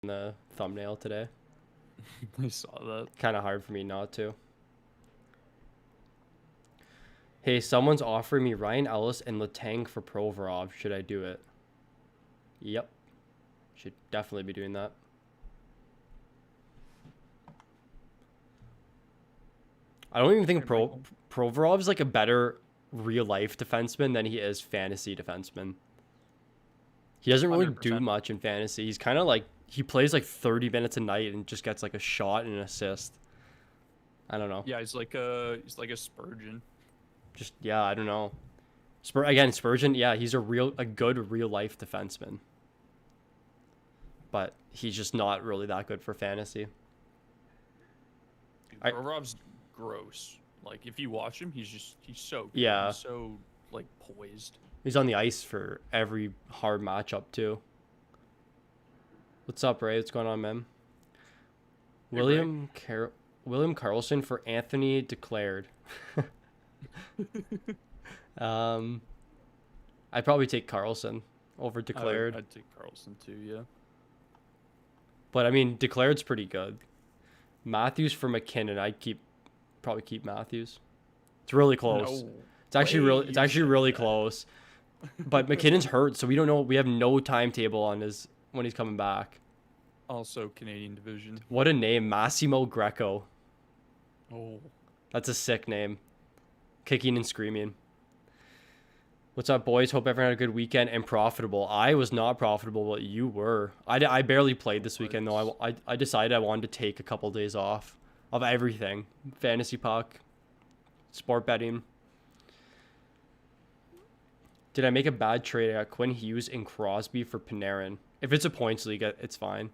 the thumbnail today. I saw that. Kind of hard for me not to. Hey, someone's offering me Ryan Ellis and Letang for Provorov. Should I do it? Yep. Should definitely be doing that. I don't even think Provorov is like a better real life defenseman than he is fantasy defenseman. He doesn't really 100%. do much in fantasy. He's kind of like, he plays like 30 minutes a night and just gets like a shot and an assist. I don't know. Yeah, he's like a Spurgeon. Just, yeah, I don't know. Spurgeon, yeah, he's a good real life defenseman. But he's just not really that good for fantasy. Provorov's gross. Like, if you watch him, he's so good. Yeah. He's so, like, poised. He's on the ice for every hard matchup, too. What's up, Ray? What's going on, man? Hey, William Karlsson for Anthony declared. I'd probably take Karlsson over declared. I'd take Karlsson, too, yeah. But, I mean, declared's pretty good. Matthews for McKinnon. Probably keep Matthews. It's really close. No it's actually really close. But McKinnon's hurt, so we don't know. We have no timetable on when he's coming back. Also Canadian division. What a name, Massimo Greco. Oh. That's a sick name. Kicking and screaming. What's up, boys? Hope everyone had a good weekend and profitable. I was not profitable, but you were. I barely played this weekend, though. I decided I wanted to take a couple days off of everything. Fantasy puck, sport betting. Did I make a bad trade? I got Quinn Hughes and Crosby for Panarin. If it's a points league, it's fine.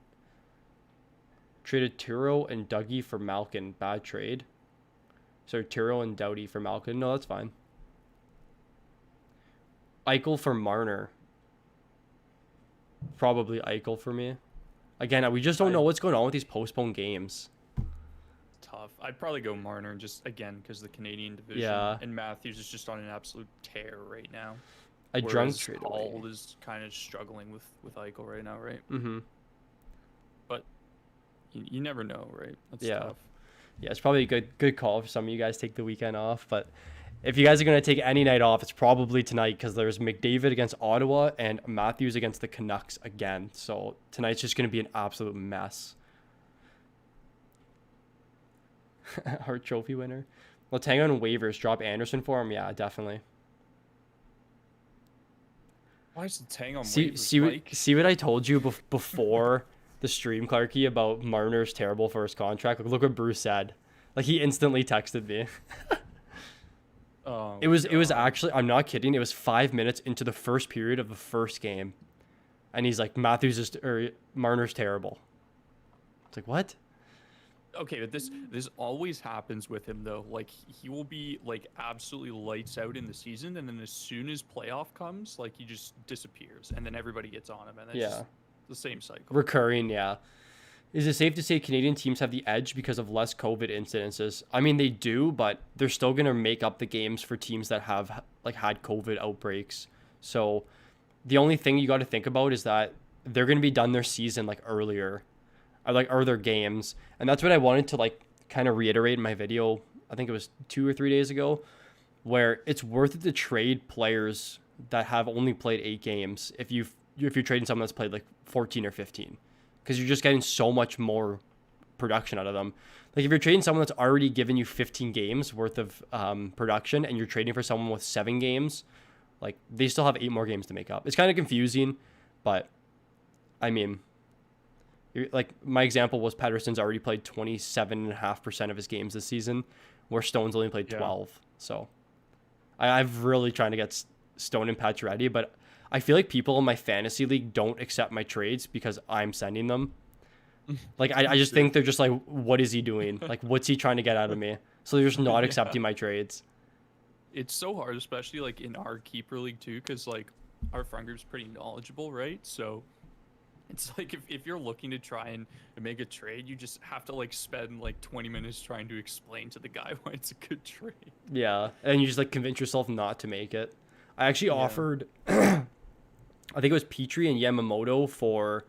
Traded Turo and Dougie for Malkin. Bad trade. So Turo and Doughty for Malkin. No, that's fine. Eichel for Marner. Probably Eichel for me. Again, we just don't know what's going on with these postponed games. Tough. I'd probably go Marner just again because the Canadian division. Yeah. And Matthews is just on an absolute tear right now. A drunk trade. Hall is kind of struggling with Eichel right now, right? Mm-hmm. But you never know, right? That's tough. Yeah, it's probably a good call for some of you guys to take the weekend off. But if you guys are going to take any night off, it's probably tonight because there's McDavid against Ottawa and Matthews against the Canucks again. So tonight's just going to be an absolute mess. Hart Trophy winner. Letang on waivers. Drop Anderson for him. Yeah, definitely. Why is Letang on waivers? See what I told you before the stream, Clarky, about Marner's terrible first contract? Look what Bruce said. Like, he instantly texted me. Oh, it was actually, I'm not kidding, it was 5 minutes into the first period of the first game. And he's like, Marner's terrible. It's like, what? Okay, but this always happens with him though. Like, he will be like absolutely lights out in the season, and then as soon as playoff comes, like, he just disappears, and then everybody gets on him, and it's just the same cycle. Recurring, yeah. Is it safe to say Canadian teams have the edge because of less COVID incidences? I mean, they do, but they're still going to make up the games for teams that have like had COVID outbreaks. So the only thing you got to think about is that they're going to be done their season like earlier, or their games. And that's what I wanted to like kind of reiterate in my video. I think it was 2 or 3 days ago, where it's worth it to trade players that have only played 8 games if you're trading someone that's played like 14 or 15, because you're just getting so much more production out of them. Like, if you're trading someone that's already given you 15 games worth of production and you're trading for someone with 7 games, like, they still have 8 more games to make up. It's kind of confusing, but I mean, like, my example was Pettersson's already played 27.5% of his games this season, where Stone's only played 12. Yeah. So I've really trying to get Stone and Patch ready, but I feel like people in my fantasy league don't accept my trades because I'm sending them. Like, I just think they're just like, what is he doing? Like, what's he trying to get out of me? So they're just not accepting my trades. It's so hard, especially like in our keeper league too, because like our friend group's pretty knowledgeable, right? So it's like if you're looking to try and make a trade, you just have to like spend like 20 minutes trying to explain to the guy why it's a good trade. Yeah, and you just like convince yourself not to make it. I actually offered, I think it was Petrie and Yamamoto for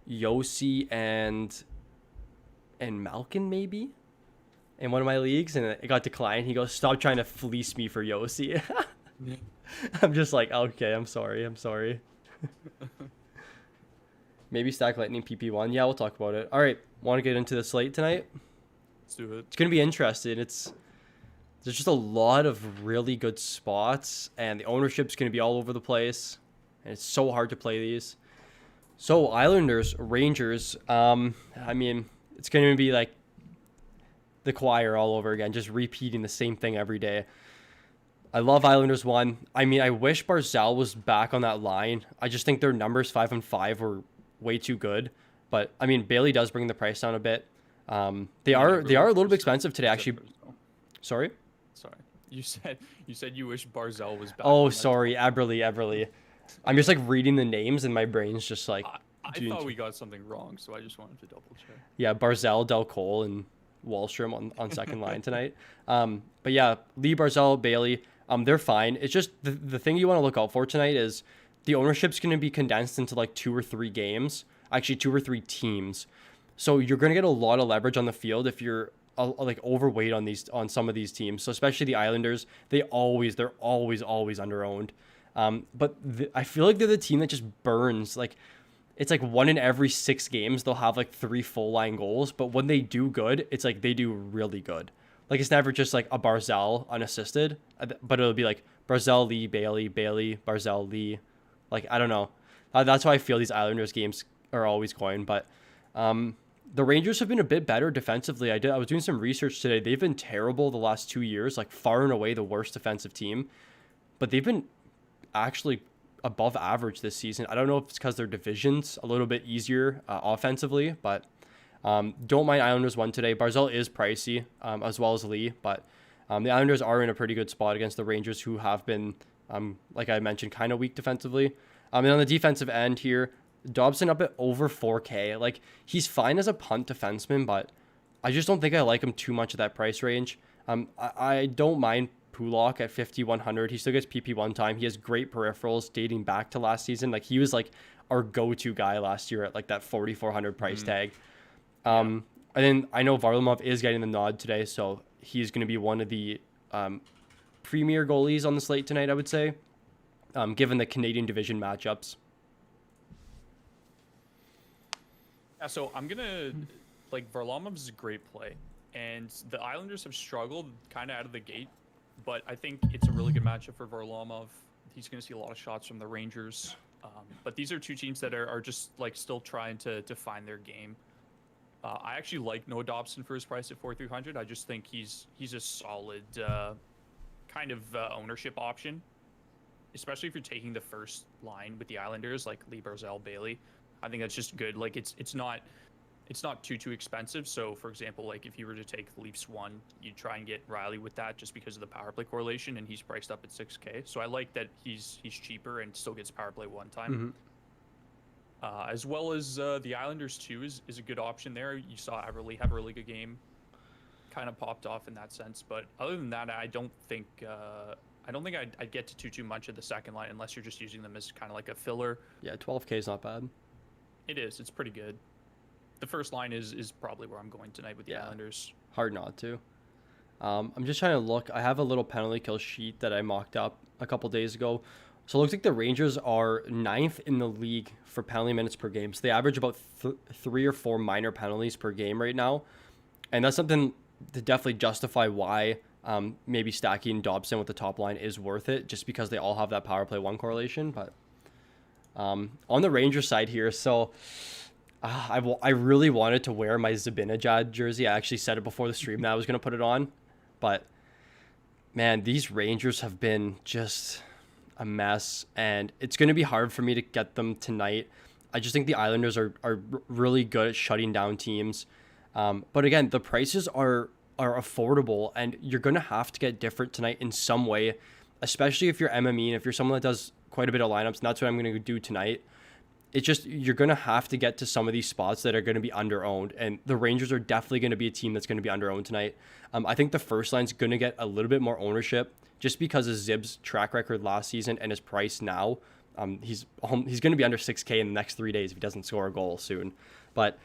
Yossi and Malkin maybe in one of my leagues, and it got declined. He goes, "Stop trying to fleece me for Yossi." I'm just like, okay, I'm sorry. Maybe Stack Lightning PP1. Yeah, we'll talk about it. All right, want to get into the slate tonight? Let's do it. It's gonna be interesting. There's just a lot of really good spots, and the ownership's gonna be all over the place, and it's so hard to play these. So Islanders, Rangers. I mean, it's gonna be like the choir all over again, just repeating the same thing every day. I love Islanders 1. I mean, I wish Barzal was back on that line. I just think their numbers 5-5 were way too good. But I mean, Bailey does bring the price down a bit. They are a little bit expensive today, actually. Sorry. You said you wish Barzal was back. Oh, sorry, Eberle. I'm just like reading the names, and my brain's just like. I thought we got something wrong, so I just wanted to double check. Yeah, Barzal, Del Cole, and Wallstrom on second line tonight. But yeah, Lee, Barzal, Bailey, they're fine. It's just the thing you want to look out for tonight is the ownership's going to be condensed into like 2 or 3 games, actually 2 or 3 teams. So you're going to get a lot of leverage on the field if you're like overweight on some of these teams. So especially the Islanders, they're always underowned. But I feel like they're the team that just burns. Like it's like 1 in every 6 games they'll have like 3 full line goals. But when they do good, it's like they do really good. Like it's never just like a Barzal unassisted, but it'll be like Barzal, Lee, Bailey, Barzal, Lee. Like I don't know. That's why I feel these Islanders games are always going. But the Rangers have been a bit better defensively. I was doing some research today. They've been terrible the last 2 years, like far and away the worst defensive team. But they've been actually above average this season. I don't know if it's because their division's a little bit easier offensively, but don't mind Islanders 1 today. Barzal is pricey, as well as Lee, but the Islanders are in a pretty good spot against the Rangers, who have been, like I mentioned, kind of weak defensively. And on the defensive end here, Dobson up at over 4K. Like, he's fine as a punt defenseman, but I just don't think I like him too much at that price range. I don't mind Pulak at 5,100. He still gets PP1 time. He has great peripherals dating back to last season. Like, he was like our go-to guy last year at like that 4,400 price tag. And then I know Varlamov is getting the nod today, so he's going to be one of the premier goalies on the slate tonight, I would say, given the Canadian division matchups. Yeah, so I'm going to, like, Varlamov's a great play, and the Islanders have struggled kind of out of the gate, but I think it's a really good matchup for Varlamov. He's going to see a lot of shots from the Rangers, but these are 2 teams that are just, like, still trying to find their game. I actually like Noah Dobson for his price at 4,300. I just think he's a solid kind of ownership option, especially if you're taking the first line with the Islanders, like Lee, Barzal, Bailey. I think that's just good. Like it's not too expensive. So for example, like if you were to take Leafs 1, you'd try and get Riley with that just because of the power play correlation, and he's priced up at 6K. So I like that he's cheaper and still gets power play 1 time. As well as the Islanders too is a good option there. You saw Eberle have a really good game, kind of popped off in that sense. But other than that, I don't think I'd get to too much of the second line unless you're just using them as kind of like a filler. Yeah, 12K is not bad. It is. It's pretty good. The first line is probably where I'm going tonight with the Islanders. Hard not to. I'm just trying to look. I have a little penalty kill sheet that I mocked up a couple days ago. So it looks like the Rangers are 9th in the league for penalty minutes per game. So they average about 3 or 4 minor penalties per game right now. And that's something to definitely justify why maybe stacking Dobson with the top line is worth it, just because they all have that power play 1 correlation. But on the Rangers side here, so I really wanted to wear my Zibanejad jersey. I actually said it before the stream that I was going to put it on. But, man, these Rangers have been just a mess, and it's going to be hard for me to get them tonight. I just think the Islanders are really good at shutting down teams. But again, the prices are affordable, and you're going to have to get different tonight in some way, especially if you're MME and if you're someone that does quite a bit of lineups, and that's what I'm going to do tonight. It's just you're going to have to get to some of these spots that are going to be underowned, and the Rangers are definitely going to be a team that's going to be underowned tonight. I think the first line's going to get a little bit more ownership just because of Zib's track record last season and his price now. He's going to be under 6K in the next 3 days if he doesn't score a goal soon. But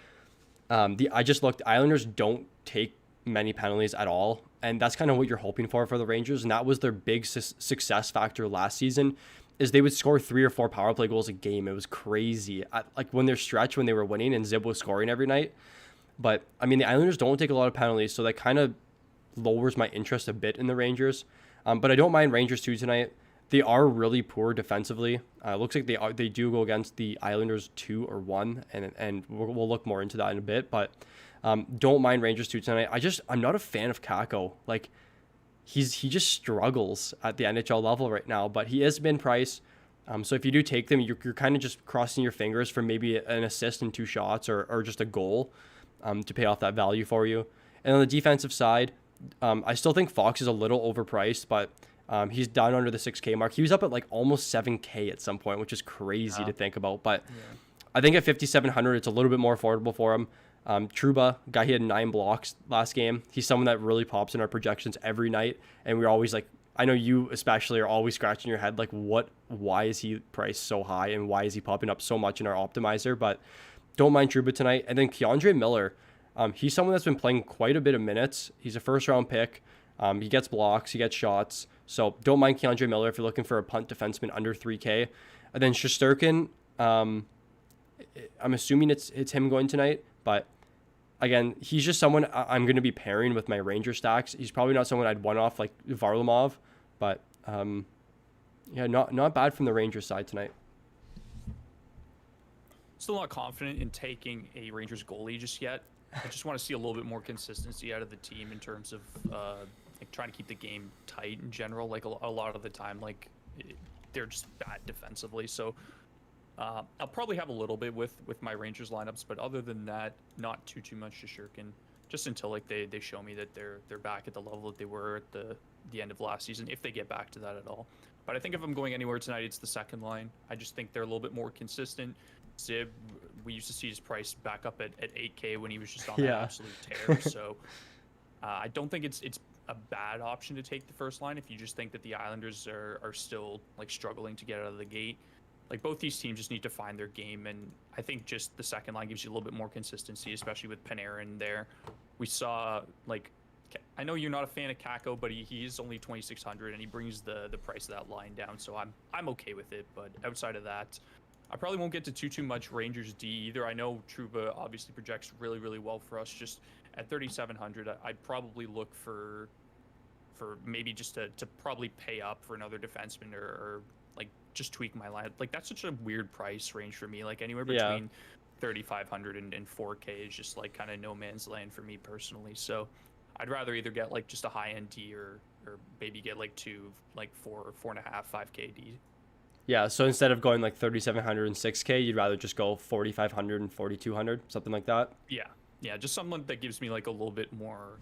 I just looked. Islanders don't take many penalties at all, and that's kind of what you're hoping for the Rangers. And that was their big success factor last season, is they would score 3 or 4 power play goals a game. It was crazy. Like when they're stretched, when they were winning, and Zib was scoring every night. But I mean, the Islanders don't take a lot of penalties, so that kind of lowers my interest a bit in the Rangers. But I don't mind Rangers too tonight. They are really poor defensively. Looks like they do go against the Islanders 2 or 1, and we'll look more into that in a bit. But don't mind Rangers too tonight. I'm not a fan of Kakko. Like he just struggles at the NHL level right now. But he is min price. So if you do take them, you're kind of just crossing your fingers for maybe an assist and 2 shots or just a goal to pay off that value for you. And on the defensive side, I still think Fox is a little overpriced, but he's down under the 6K mark. He was up at like almost 7K at some point, which is crazy to think about. But I think at 5,700, it's a little bit more affordable for him. Trouba, guy, he had 9 blocks last game. He's someone that really pops in our projections every night. And we're always like, I know you especially are always scratching your head, like why is he priced so high and why is he popping up so much in our optimizer? But don't mind Trouba tonight. And then Keandre Miller, he's someone that's been playing quite a bit of minutes. He's a first-round pick. He gets blocks. He gets shots. So don't mind Keandre Miller if you're looking for a punt defenseman under 3K. And then Shesterkin, I'm assuming it's him going tonight. But, again, he's just someone I'm going to be pairing with my Ranger stacks. He's probably not someone I'd one-off like Varlamov. But, not bad from the Rangers side tonight. Still not confident in taking a Rangers goalie just yet. I just want to see a little bit more consistency out of the team in terms of like trying to keep the game tight in general. Like a lot of the time, like they're just bad defensively. So I'll probably have a little bit with my Rangers lineups, but other than that, not too much to Shirkin. Just until like they show me that they're back at the level that they were at the end of last season, if they get back to that at all. But I think if I'm going anywhere tonight, it's the second line. I just think they're a little bit more consistent. Zib, we used to see his price back up at 8K when he was just on that absolute tear. So I don't think it's a bad option to take the first line if you just think that the Islanders are still like struggling to get out of the gate. Like both these teams just need to find their game, and I think just the second line gives you a little bit more consistency, especially with Panarin there. We saw like, I know you're not a fan of Kakko, but he is only 2,600 and he brings the price of that line down, so I'm okay with it. But outside of that, I probably won't get to too much Rangers D either. I know Trouba obviously projects really well for us. Just at 3,700, I'd probably look for maybe just to probably pay up for another defenseman or like just tweak my line. Like that's such a weird price range for me. Like anywhere between 3,500 and 4K is just like kind of no man's land for me personally. So I'd rather either get like just a high end D or maybe get like 4.5, 5K D. Yeah, so instead of going like 3,700 and 6K, you'd rather just go 4,500 and 4,200, something like that? Yeah, just someone that gives me like a little bit more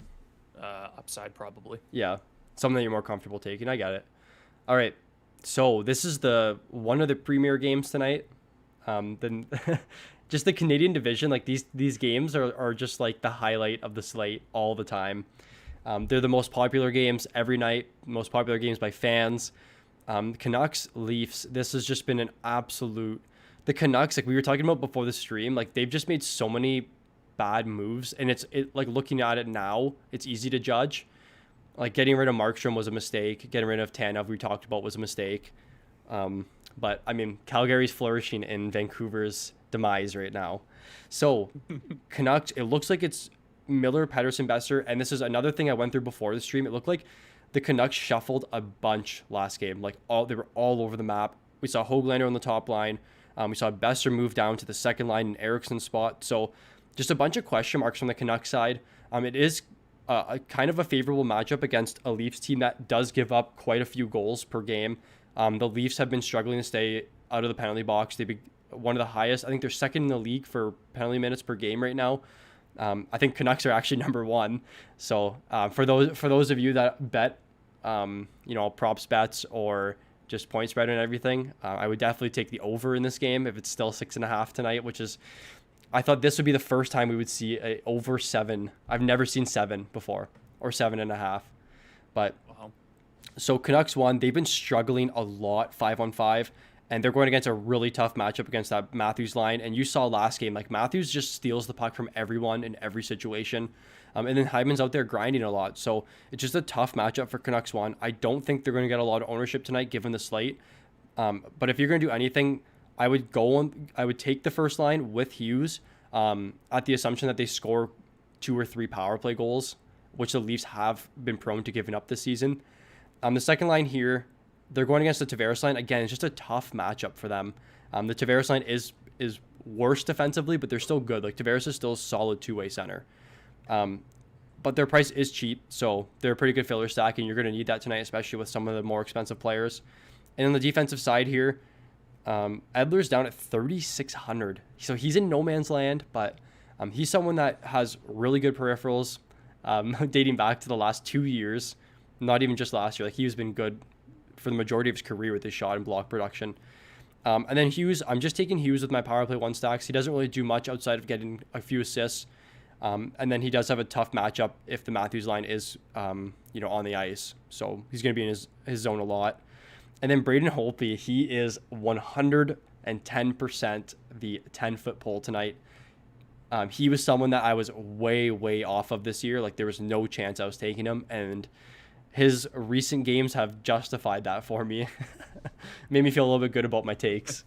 upside probably. Yeah, something that you're more comfortable taking. I get it. All right, so this is one of the premier games tonight. Then just the Canadian division, like these games are just like the highlight of the slate all the time. They're the most popular games every night, most popular games by fans. Canucks, Leafs, this has just been an absolute... The Canucks, like we were talking about before the stream, like they've just made so many bad moves, and it's like looking at it now, it's easy to judge. Like getting rid of Markstrom was a mistake. Getting rid of Tanev, we talked about, was a mistake. But, I mean, Calgary's flourishing in Vancouver's demise right now. So, Canucks, it looks like it's Miller, Pettersson, Besser, and this is another thing I went through before the stream. It looked like the Canucks shuffled a bunch last game. Like they were all over the map. We saw Höglander on the top line. We saw Besser move down to the second line in Eriksson's spot. So just a bunch of question marks from the Canucks side. It is a kind of a favorable matchup against a Leafs team that does give up quite a few goals per game. The Leafs have been struggling to stay out of the penalty box. They've been one of the highest. I think they're second in the league for penalty minutes per game right now. I think Canucks are actually number 1. So for those of you that bet, props bets or just point spread and everything, I would definitely take the over in this game if it's still 6.5 tonight, which is, I thought this would be the first time we would see a over 7. I've never seen 7 before, or 7.5. But wow. So Canucks won. They've been struggling a lot 5-on-5. and they're going against a really tough matchup against that Matthews line. And you saw last game, like Matthews just steals the puck from everyone in every situation. And then Hyman's out there grinding a lot. So it's just a tough matchup for Canucks one. I don't think they're going to get a lot of ownership tonight given the slate. But if you're going to do anything, I would take the first line with Hughes at the assumption that they score 2 or 3 power play goals, which the Leafs have been prone to giving up this season. The second line here, they're going against the Tavares line. Again, it's just a tough matchup for them. The Tavares line is worse defensively, but they're still good. Like Tavares is still a solid two-way center. But their price is cheap, so they're a pretty good filler stack, and you're going to need that tonight, especially with some of the more expensive players. And on the defensive side here, Edler's down at 3,600. So he's in no man's land, but he's someone that has really good peripherals dating back to the last 2 years, not even just last year. Like he's been good for the majority of his career with his shot and block production. And then Hughes, I'm just taking Hughes with my power play 1 stacks. He doesn't really do much outside of getting a few assists. And then he does have a tough matchup if the Matthews line is, on the ice. So he's going to be in his zone a lot. And then Braden Holtby, he is 110% the 10-foot pole tonight. He was someone that I was way, way off of this year. Like there was no chance I was taking him. And his recent games have justified that for me. Made me feel a little bit good about my takes.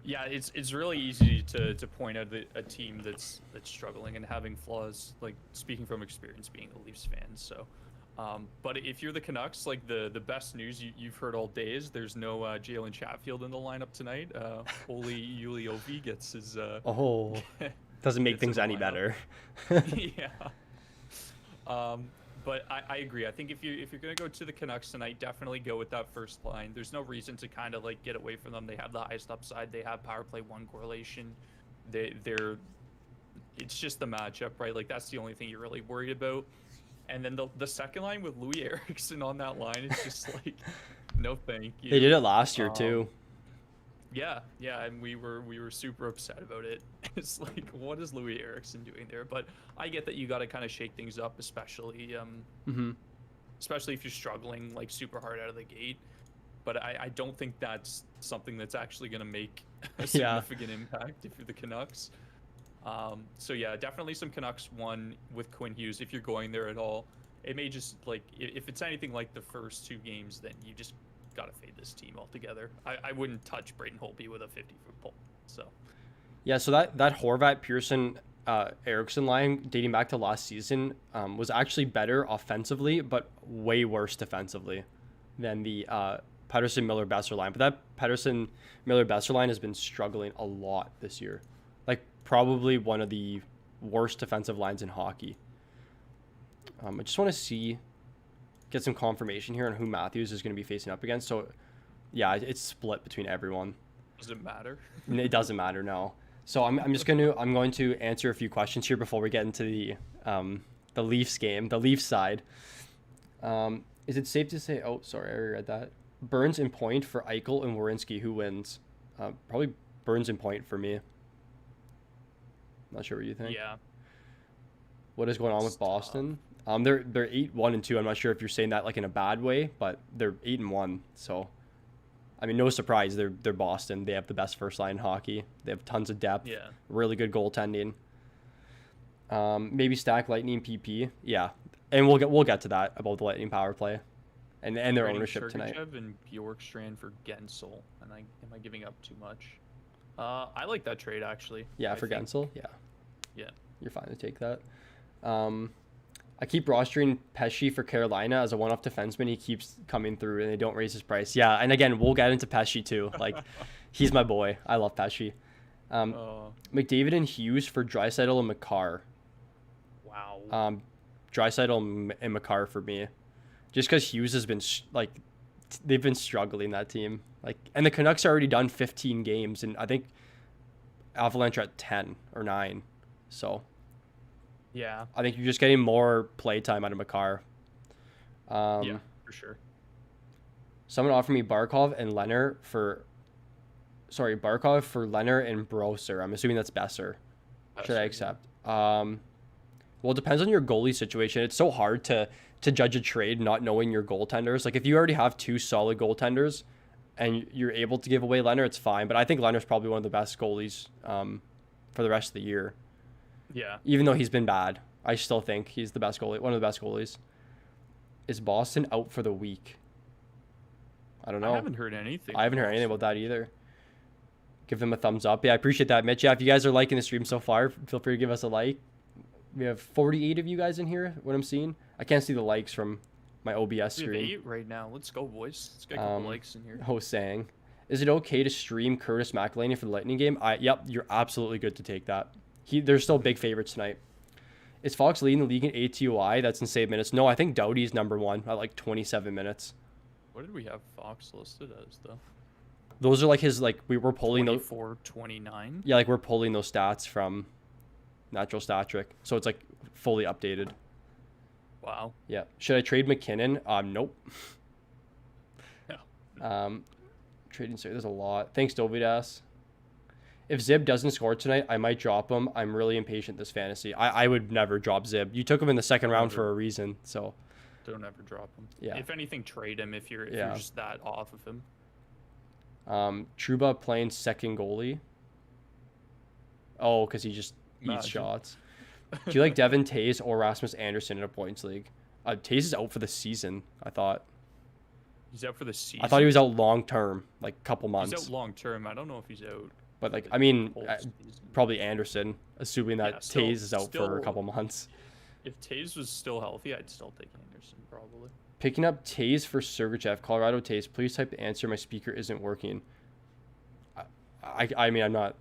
Yeah, it's really easy to point out a team that's struggling and having flaws. Like speaking from experience, being a Leafs fan. So, but if you're the Canucks, like the best news you've heard all day is there's no Jalen Chatfield in the lineup tonight. Oli Uliovi gets his. Doesn't make things any better. Yeah. But I agree. I think if you're gonna go to the Canucks tonight, definitely go with that first line. There's no reason to kind of like get away from them. They have the highest upside. They have power play 1 correlation. They're it's just the matchup, right? Like that's the only thing you're really worried about. And then the second line with Louis Eriksson on that line is just like no thank you. They did it last year too. Yeah, and we were super upset about it. It's like, what is Louis Eriksson doing there? But I get that you got to kind of shake things up, especially especially if you're struggling like super hard out of the gate. But I don't think that's something that's actually going to make a significant impact if you're the Canucks. So yeah, definitely some Canucks one with Quinn Hughes if you're going there at all. It may just like if it's anything like the first 2 games, then you just got to fade this team altogether. I wouldn't touch Braden Holtby with a 50-foot pole. So yeah, so that Horvat, Pearson, Eriksson line dating back to last season was actually better offensively, but way worse defensively than the Pettersson Miller Besser line. But that Pettersson Miller Besser line has been struggling a lot this year, like probably one of the worst defensive lines in hockey. I just want to get some confirmation here on who Matthews is going to be facing up against. So yeah, it's split between everyone. Does it matter? It doesn't matter, no. So I'm going to answer a few questions here before we get into the Leafs game, the Leafs side. Is it safe to say? Oh, sorry, I already read that. Burns in point for Eichel and Werenski. Who wins? Probably Burns in point for me. Not sure what you think. Yeah. What is going on with Boston? They're 8-1-2. I'm not sure if you're saying that like in a bad way, but they're 8-1. So, I mean, no surprise. They're Boston. They have the best first line in hockey. They have tons of depth. Yeah. Really good goaltending. Maybe stack Lightning PP. Yeah, and we'll get to that about the Lightning power play, and their ownership tonight. And Bjorkstrand for Gensel. And am I giving up too much? I like that trade actually. Yeah, for Gensel. Yeah. Yeah. You're fine to take that. I keep rostering Pesci for Carolina as a one-off defenseman. He keeps coming through, and they don't raise his price. Yeah, and again, we'll get into Pesci too. Like, he's my boy. I love Pesci. McDavid and Hughes for Draisaitl and Makar. Wow. Draisaitl and Makar for me, just because Hughes has been they've been struggling, that team. Like, and the Canucks are already done 15 games, and I think Avalanche are at 10 or 9. So. Yeah. I think you're just getting more play time out of Makar. Yeah, for sure. Someone offered me Barkov for Leonard and Brosser. I'm assuming that's Besser. Should I accept? Well, it depends on your goalie situation. It's so hard to to judge a trade not knowing your goaltenders. Like if you already have two solid goaltenders and you're able to give away Leonard, it's fine. But I think Leonard's probably one of the best goalies for the rest of the year. Yeah. Even though he's been bad, I still think he's the best goalie, one of the best goalies. Is Boston out for the week? I don't know. I haven't heard anything. I haven't heard anything about that either. Give them a thumbs up. Yeah, I appreciate that, Mitch. Yeah, if you guys are liking the stream so far, feel free to give us a like. We have 48 of you guys in here, what I'm seeing. I can't see the likes from my OBS screen. We have 8 right now. Let's go, boys. Let's get a couple likes in here. Hosang. Is it okay to stream Curtis McElhinney for the Lightning game? Yep, you're absolutely good to take that. They're still big favorites tonight. Is Fox leading the league in ATOI? That's in save minutes. No, I think Doughty's number 1 at like 27 minutes. What did we have Fox listed as, though? Those are like his, like, we're pulling those. 24-29? Yeah, like we're pulling those stats from Natural Stat Trick. So it's like fully updated. Wow. Yeah. Should I trade McKinnon? Nope. No. Trading, sorry, there's a lot. Thanks, Dovidas. If Zib doesn't score tonight, I might drop him. I'm really impatient this fantasy. I would never drop Zib. You took him in the second round for a reason, so. Don't ever drop him. Yeah. If anything, trade him if you're just that off of him. Trouba playing second goalie. Oh, because he just eats shots. Do you like Devin Tays or Rasmus Anderson in a points league? Tays is out for the season, I thought. He's out for the season? I thought he was out long term, like a couple months. He's out long term. I don't know if he's out. But, like I mean, probably Anderson, assuming that Tays is out for a couple months. If Tays was still healthy, I'd still take Anderson, probably. Picking up Tays for Sergachev. Colorado Tays. Please type the answer. My speaker isn't working. I mean, I'm not.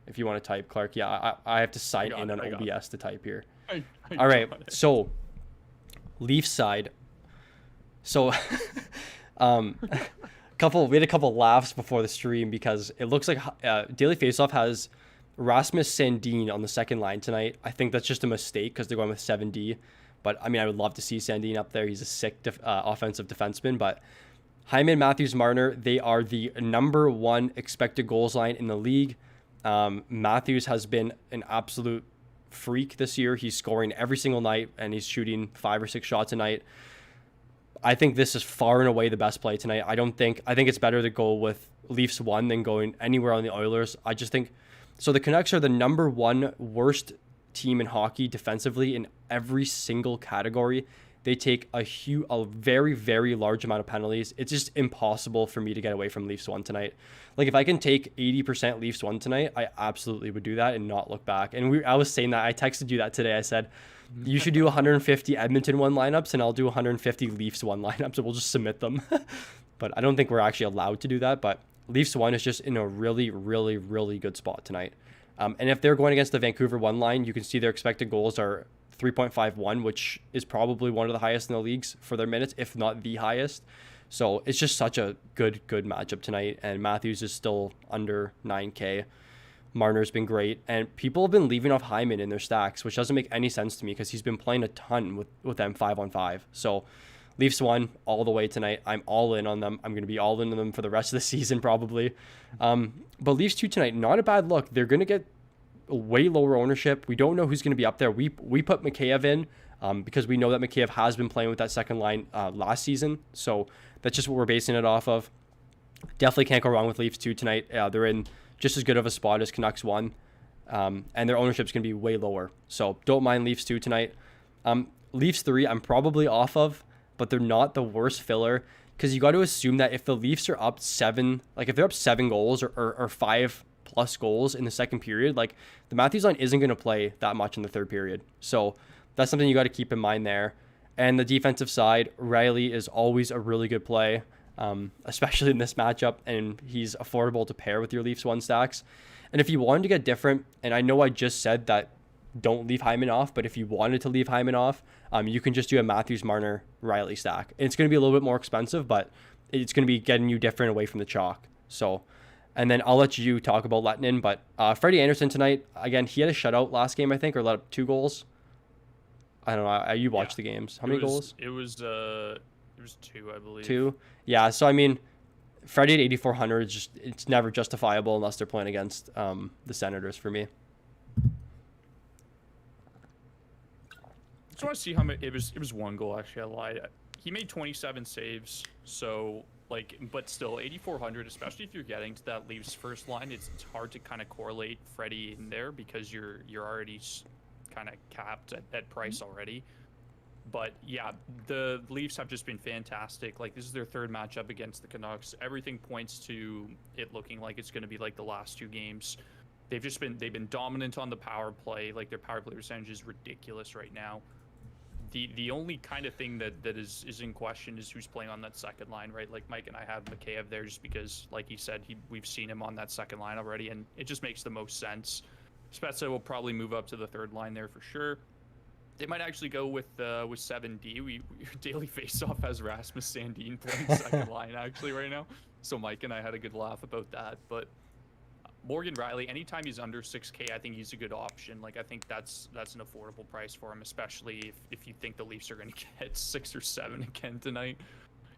If you want to type, Clark, yeah, I have to sign in on OBS to type here. All right, so Leafs side. So, we had a couple laughs before the stream because it looks like Daily Faceoff has Rasmus Sandin on the second line tonight. I think that's just a mistake because they're going with 7D. But, I mean, I would love to see Sandin up there. He's a sick offensive defenseman. But Hyman, Matthews, Marner, they are the number 1 expected goals line in the league. Matthews has been an absolute freak this year. He's scoring every single night, and he's shooting 5 or 6 shots a night. I think this is far and away the best play tonight. I think it's better to go with Leafs 1 than going anywhere on the Oilers. I just think so. The Canucks are the number 1 worst team in hockey defensively in every single category. They take a very, very large amount of penalties. It's just impossible for me to get away from Leafs 1 tonight. Like if I can take 80% Leafs 1 tonight, I absolutely would do that and not look back. And I was saying that. I texted you that today. I said, you should do 150 Edmonton 1 lineups and I'll do 150 Leafs 1 lineups and we'll just submit them. But I don't think we're actually allowed to do that. But Leafs 1 is just in a really, really, really good spot tonight. And if they're going against the Vancouver 1 line, you can see their expected goals are 3.51, which is probably one of the highest in the leagues for their minutes, if not the highest. So it's just such a good matchup tonight. And Matthews is still under 9K. Marner's been great. And people have been leaving off Hyman in their stacks, which doesn't make any sense to me because he's been playing a ton with them 5-on-5. So Leafs 1 all the way tonight. I'm all in on them. I'm going to be all in on them for the rest of the season probably. But Leafs 2 tonight, not a bad look. They're going to get way lower ownership. We don't know who's going to be up there. We put Mikheyev in because we know that Mikheyev has been playing with that second line last season. So that's just what we're basing it off of. Definitely can't go wrong with Leafs 2 tonight. They're in just as good of a spot as Canucks 1. And their ownership's going to be way lower. So don't mind Leafs 2 tonight. Leafs 3, I'm probably off of, but they're not the worst filler because you got to assume that if the Leafs are up 7, like if they're up 7 goals or 5 plus goals in the second period, like the Matthews line isn't going to play that much in the third period. So that's something you got to keep in mind there. And the defensive side, Riley is always a really good play, especially in this matchup, and he's affordable to pair with your Leafs 1 stacks. And if you wanted to get different, and I know I just said that don't leave Hyman off, but if you wanted to leave Hyman off, you can just do a Matthews, Marner, Riley stack. It's going to be a little bit more expensive, but it's going to be getting you different away from the chalk. So, and then I'll let you talk about Lettinen, but Freddie Anderson tonight, again, he had a shutout last game, I think, or let up 2 goals. I don't know. You watched the games. How many goals? It was 2, I believe. 2? Yeah, so I mean, Freddie at 8,400 is just, it's never justifiable unless they're playing against the Senators for me. just want to see how many. It was one goal actually. I lied. He made 27 saves. So like, but still 8,400. Especially if you're getting to that Leafs first line, it's hard to kind of correlate Freddie in there because you're already kind of capped at price already. But yeah, the Leafs have just been fantastic. Like this is their third matchup against the Canucks. Everything points to it looking like it's going to be like the last two games. They've been dominant on the power play. Like their power play percentage is ridiculous right now. The only kind of thing that is in question is who's playing on that second line, right? Like Mike and I have Mikheyev there just because, like he said, we've seen him on that second line already, and it just makes the most sense. Spezza will probably move up to the third line there for sure. They might actually go with 7D. We daily faceoff has Rasmus Sandin playing second line actually right now. So Mike and I had a good laugh about that. But Morgan Riley, anytime he's under 6K, I think he's a good option. Like I think that's an affordable price for him, especially if you think the Leafs are going to get 6 or 7 again tonight.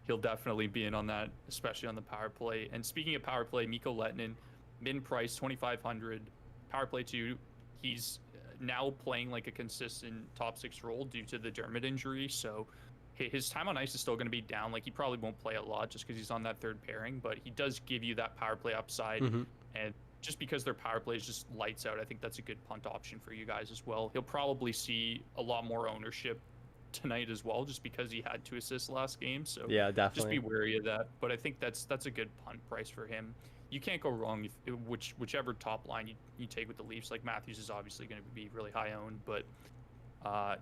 He'll definitely be in on that, especially on the power play. And speaking of power play, Mikko Lehtinen, min price 2,500, power play 2. He's now playing like a consistent top 6 role due to the Dermott injury, so his time on ice is still going to be down. Like he probably won't play a lot just because he's on that third pairing, but he does give you that power play upside. And just because their power play is just lights out, I think that's a good punt option for you guys as well. He'll probably see a lot more ownership tonight as well, just because he had 2 assists last game. So Yeah, definitely. just be wary of that. But I think that's a good punt price for him. You can't go wrong whichever top line you take with the Leafs. Like Matthews is obviously going to be really high owned, but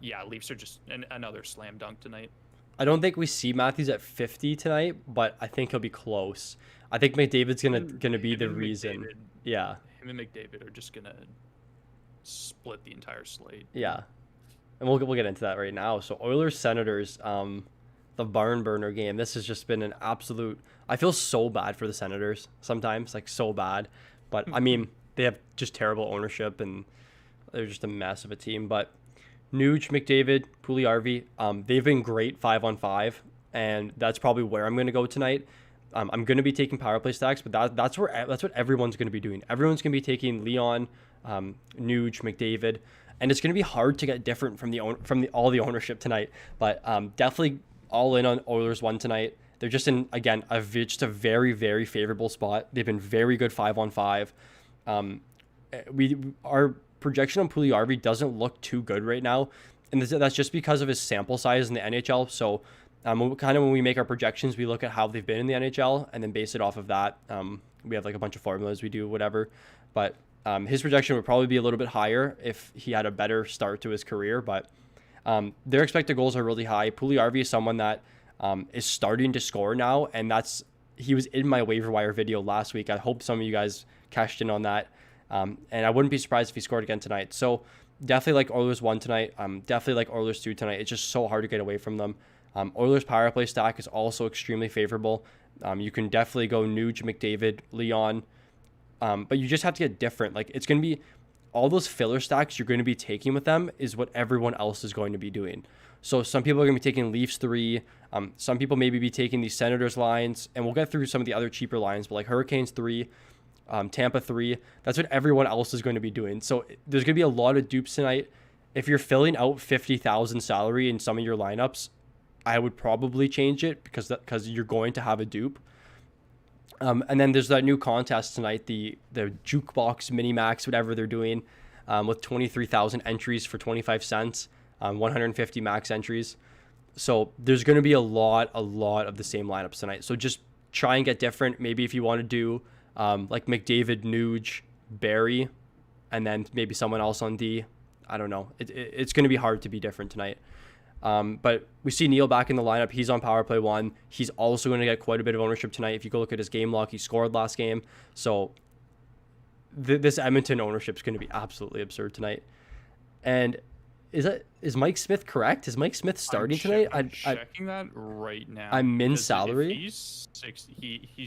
yeah, Leafs are just another slam dunk tonight. I don't think we see Matthews at 50 tonight, but I think he'll be close. I think McDavid's gonna be the reason. McDavid, yeah. Him and McDavid are just gonna split the entire slate. Yeah. And we'll get into that right now. So Oilers Senators, the barn burner game. This has just been an absolute. I feel so bad for the Senators sometimes, like so bad. But I mean, they have just terrible ownership and they're just a mess of a team. But Nuge, McDavid, Puljujärvi, they've been great 5-on-5, and that's probably where I'm going to go tonight. I'm going to be taking power play stacks, but that's what everyone's going to be doing. Everyone's going to be taking Leon, Nuge, McDavid, and it's going to be hard to get different from all the ownership tonight. But definitely all in on Oilers 1 tonight. They're just in, again, just a very, very favorable spot. They've been very good 5-on-5. Our projection on Puljujärvi doesn't look too good right now, and that's just because of his sample size in the NHL. So when we make our projections, we look at how they've been in the NHL and then base it off of that. We have like a bunch of formulas we do, whatever. But his projection would probably be a little bit higher if he had a better start to his career. But their expected goals are really high. Puljujärvi is someone that is starting to score now, and he was in my waiver wire video last week. I hope some of you guys cashed in on that. And I wouldn't be surprised if he scored again tonight. So definitely like Oilers 1 tonight. Definitely like Oilers 2 tonight. It's just so hard to get away from them. Oilers power play stack is also extremely favorable. You can definitely go Nuge, McDavid, Leon. But you just have to get different. Like it's going to be all those filler stacks you're going to be taking with them is what everyone else is going to be doing. So some people are going to be taking Leafs 3. Some people maybe be taking these Senators lines, and we'll get through some of the other cheaper lines, but like Hurricanes 3, Tampa 3. That's what everyone else is going to be doing. So there's going to be a lot of dupes tonight. If you're filling out 50,000 salary in some of your lineups, I would probably change it because you're going to have a dupe. And then there's that new contest tonight, the Jukebox Mini Max, whatever they're doing, with 23,000 entries for 25 cents, 150 max entries. So there's going to be a lot of the same lineups tonight. So just try and get different. Maybe if you want to do like McDavid, Nuge, Barry, and then maybe someone else on D. I don't know. It's going to be hard to be different tonight. But we see Neil back in the lineup. He's on power play 1. He's also going to get quite a bit of ownership tonight. If you go look at his game log, he scored last game. So this Edmonton ownership is going to be absolutely absurd tonight. And is Mike Smith correct? Is Mike Smith starting tonight? I'm checking that right now. I'm min salary. He's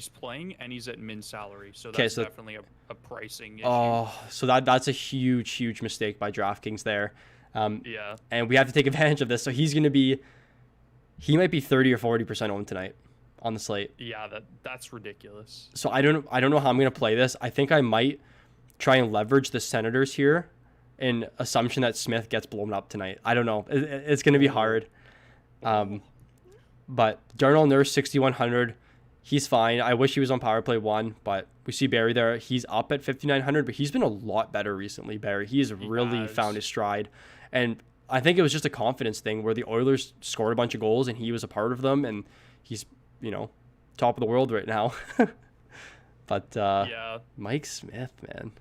playing and he's at min salary, so that's definitely a pricing issue. Oh, so that's a huge mistake by DraftKings there. Yeah. And we have to take advantage of this. So he might be 30 or 40% owned tonight on the slate. Yeah, that's ridiculous. So I don't know how I'm going to play this. I think I might try and leverage the Senators here in assumption that Smith gets blown up tonight. I don't know. It's going to be hard. But Darnell Nurse 6,100. He's fine. I wish he was on power play 1, but we see Barry there. He's up at 5,900, but he's been a lot better recently, Barry. He has really found his stride. And I think it was just a confidence thing where the Oilers scored a bunch of goals and he was a part of them, and he's, top of the world right now. But Mike Smith, man.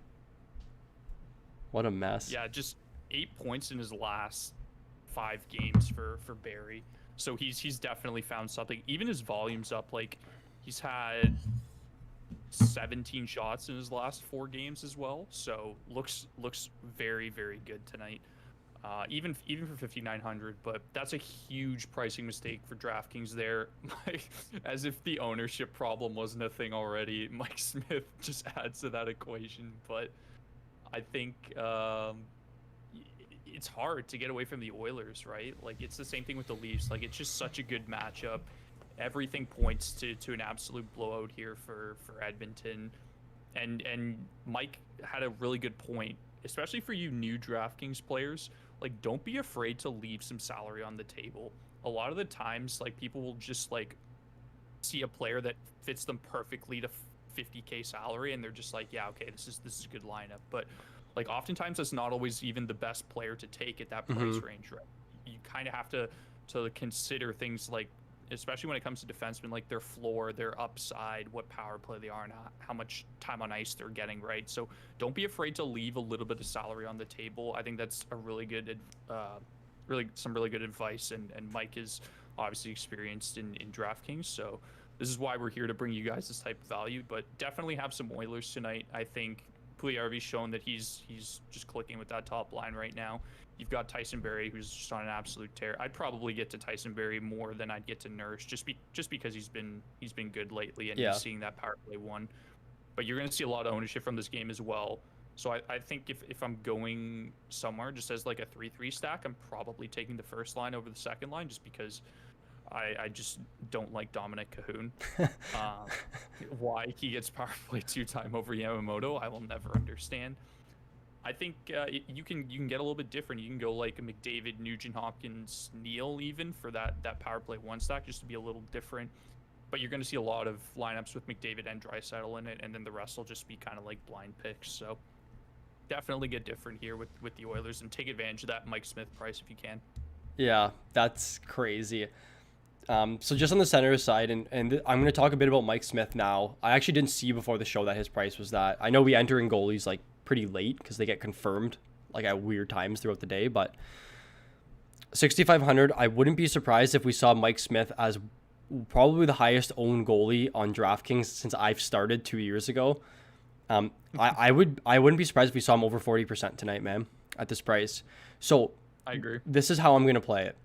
What a mess. Yeah, just 8 points in his last 5 games for Barry. So he's definitely found something. Even his volume's up. Like, he's had 17 shots in his last 4 games as well. So looks very, very good tonight. Even for 5,900, but that's a huge pricing mistake for DraftKings there. As if the ownership problem wasn't a thing already, Mike Smith just adds to that equation. But I think it's hard to get away from the Oilers, right? Like, it's the same thing with the Leafs. Like, it's just such a good matchup. Everything points to an absolute blowout here for Edmonton. And Mike had a really good point, especially for you new DraftKings players. Like, don't be afraid to leave some salary on the table. A lot of the times, like, people will just, like, see a player that fits them perfectly to 50K salary, and they're just like, yeah, okay, this is a good lineup. But, like, oftentimes that's not always even the best player to take at that price range, right? You kind of have to consider things like, especially when it comes to defensemen, like their floor, their upside, what power play they are, and how much time on ice they're getting, right? So don't be afraid to leave a little bit of salary on the table. I think that's a really good, some really good advice. And Mike is obviously experienced in DraftKings, so this is why we're here to bring you guys this type of value. But definitely have some Oilers tonight. I think Puljujarvi's shown that he's just clicking with that top line right now. You've got Tyson Barrie, who's just on an absolute tear. I'd probably get to Tyson Barrie more than I'd get to Nurse, just because he's been good lately, and he's seeing that power play 1. But you're going to see a lot of ownership from this game as well. So I think if I'm going somewhere just as like a 3-3 stack, I'm probably taking the first line over the second line, just because I just don't like Dominic Cahoon. Why he gets power play 2 time over Yamamoto, I will never understand. I think you can get a little bit different. You can go like a McDavid, Nugent Hopkins, Neal even for that power play 1 stack, just to be a little different. But you're going to see a lot of lineups with McDavid and Draisaitl in it, and then the rest will just be kind of like blind picks. So definitely get different here with the Oilers and take advantage of that Mike Smith price if you can. Yeah, that's crazy. So just on the center side, and I'm going to talk a bit about Mike Smith now. I actually didn't see before the show that his price was that. I know we enter in goalies like pretty late because they get confirmed like at weird times throughout the day, but 6,500, I wouldn't be surprised if we saw Mike Smith as probably the highest owned goalie on DraftKings since I've started 2 years ago. I wouldn't be surprised if we saw him over 40% tonight, man, at this price. So I agree. This is how I'm going to play it.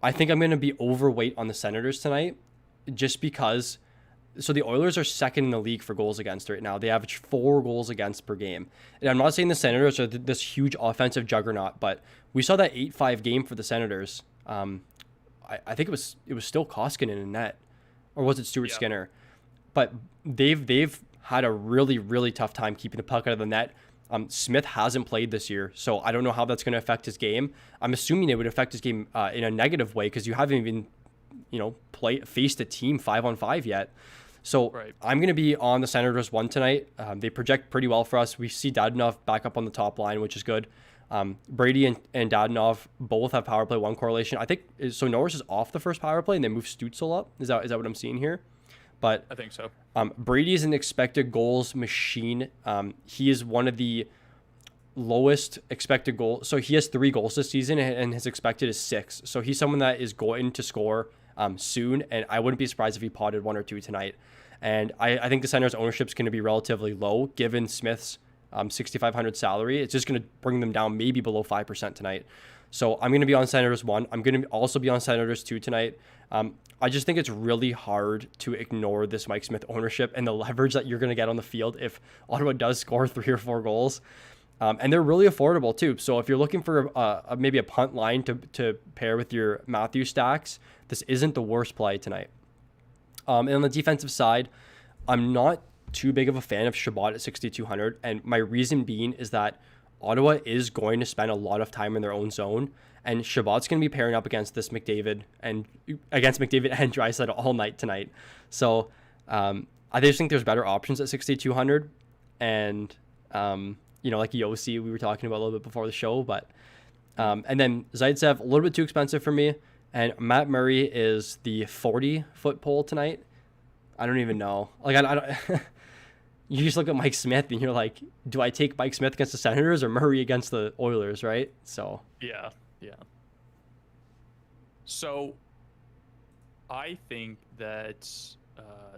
I think I'm going to be overweight on the Senators tonight just because. So the Oilers are second in the league for goals against right now. They average 4 goals against per game. And I'm not saying the Senators are this huge offensive juggernaut, but we saw that 8-5 game for the Senators. I think it was still Koskinen in net, or was it Stuart Skinner? But they've had a really, really tough time keeping the puck out of the net. Smith hasn't played this year, so I don't know how that's going to affect his game. I'm assuming it would affect his game in a negative way because you haven't even, faced a team 5-on-5 yet. So I'm going to be on the Senators 1 tonight. They project pretty well for us. We see Dadonov back up on the top line, which is good. Brady and Dadonov both have power play 1 correlation. I think so. Norris is off the first power play and they move Stützle up. Is that what I'm seeing here? But I think so. Brady is an expected goals machine. He is one of the lowest expected goals. So he has 3 goals this season and his expected is 6. So he's someone that is going to score soon, and I wouldn't be surprised if he potted 1 or 2 tonight. And I think the Senators' ownership is going to be relatively low given Smith's 6,500 salary. It's just going to bring them down maybe below 5% tonight. So I'm going to be on Senators 1. I'm going to also be on Senators 2 tonight. I just think it's really hard to ignore this Mike Smith ownership and the leverage that you're going to get on the field if Ottawa does score 3 or 4 goals. And they're really affordable too. So if you're looking for maybe a punt line to pair with your Matthews stacks, this isn't the worst play tonight. And on the defensive side, I'm not too big of a fan of Shabbat at 6,200. And my reason being is that Ottawa is going to spend a lot of time in their own zone, and Shabbat's going to be pairing up against McDavid and Draisaitl all night tonight. So I just think there's better options at 6,200, and like Yossi we were talking about a little bit before the show, but and then Zaitsev a little bit too expensive for me, and Matt Murray is the 40-foot pole tonight. I don't even know. Like I don't. You just look at Mike Smith and you're like, do I take Mike Smith against the Senators or Murray against the Oilers, right? So yeah. So I think that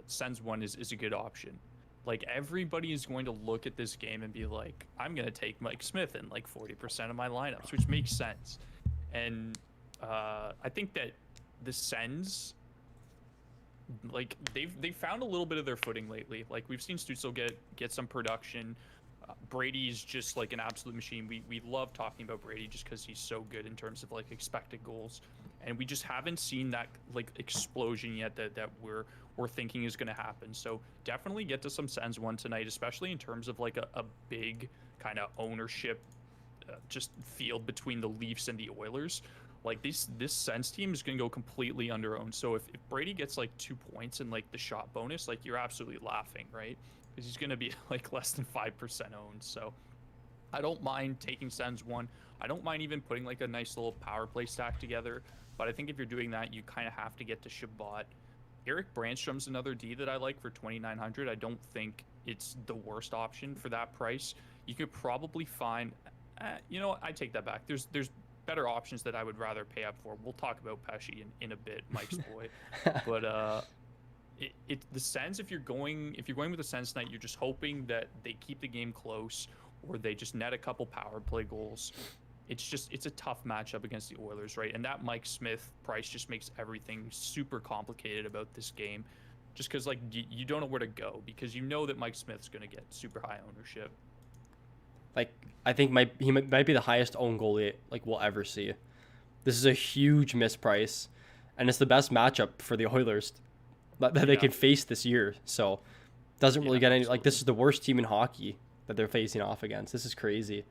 Sens 1 is a good option. Like, everybody is going to look at this game and be like, I'm going to take Mike Smith in like 40% of my lineups, which makes sense. And I think that the Sens, like, they've found a little bit of their footing lately. Like, we've seen Stützle get some production. Brady's just like an absolute machine. We love talking about Brady just because he's so good in terms of like expected goals, and we just haven't seen that like explosion yet that we're thinking is going to happen. So definitely get to some Sens 1 tonight, especially in terms of like a big kind of ownership just field between the Leafs and the Oilers. Like this Sens team is going to go completely under owned. So if Brady gets like 2 points and like the shot bonus, like you're absolutely laughing, right? Because he's going to be like less than 5% owned. So I don't mind taking Sens 1. I don't mind even putting like a nice little power play stack together. But I think if you're doing that, you kind of have to get to Shabbat. Eric Brandstrom's another D that I like for 2,900. I don't think it's the worst option for that price. You could probably find, you know what? I take that back. There's better options that I would rather pay up for. We'll talk about Pesci in a bit, Mike's boy. But the Sens, if you're going with the Sens tonight, you're just hoping that they keep the game close or they just net a couple power play goals. It's a tough matchup against the Oilers, right? And that Mike Smith price just makes everything super complicated about this game, just because like you don't know where to go because you know that Mike Smith's going to get super high ownership. Like I think he might be the highest owned goalie like we'll ever see. This is a huge misprice, and it's the best matchup for the Oilers that they could face this year. So doesn't really get any like this is the worst team in hockey that they're facing off against. This is crazy.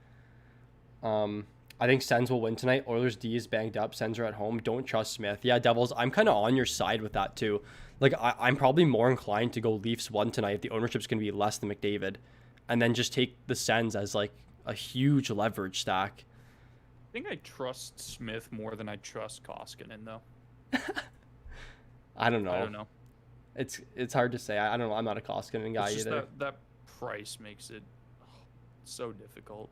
I think Sens will win tonight. Oilers D is banged up. Sens are at home. Don't trust Smith. Yeah, Devils, I'm kind of on your side with that too. Like I'm probably more inclined to go Leafs 1 tonight if the ownership's going to be less than McDavid, and then just take the Sens as like a huge leverage stack. I think I trust Smith more than I trust Koskinen though. I don't know. It's hard to say. I don't know. I'm not a Koskinen guy either. That price makes it so difficult.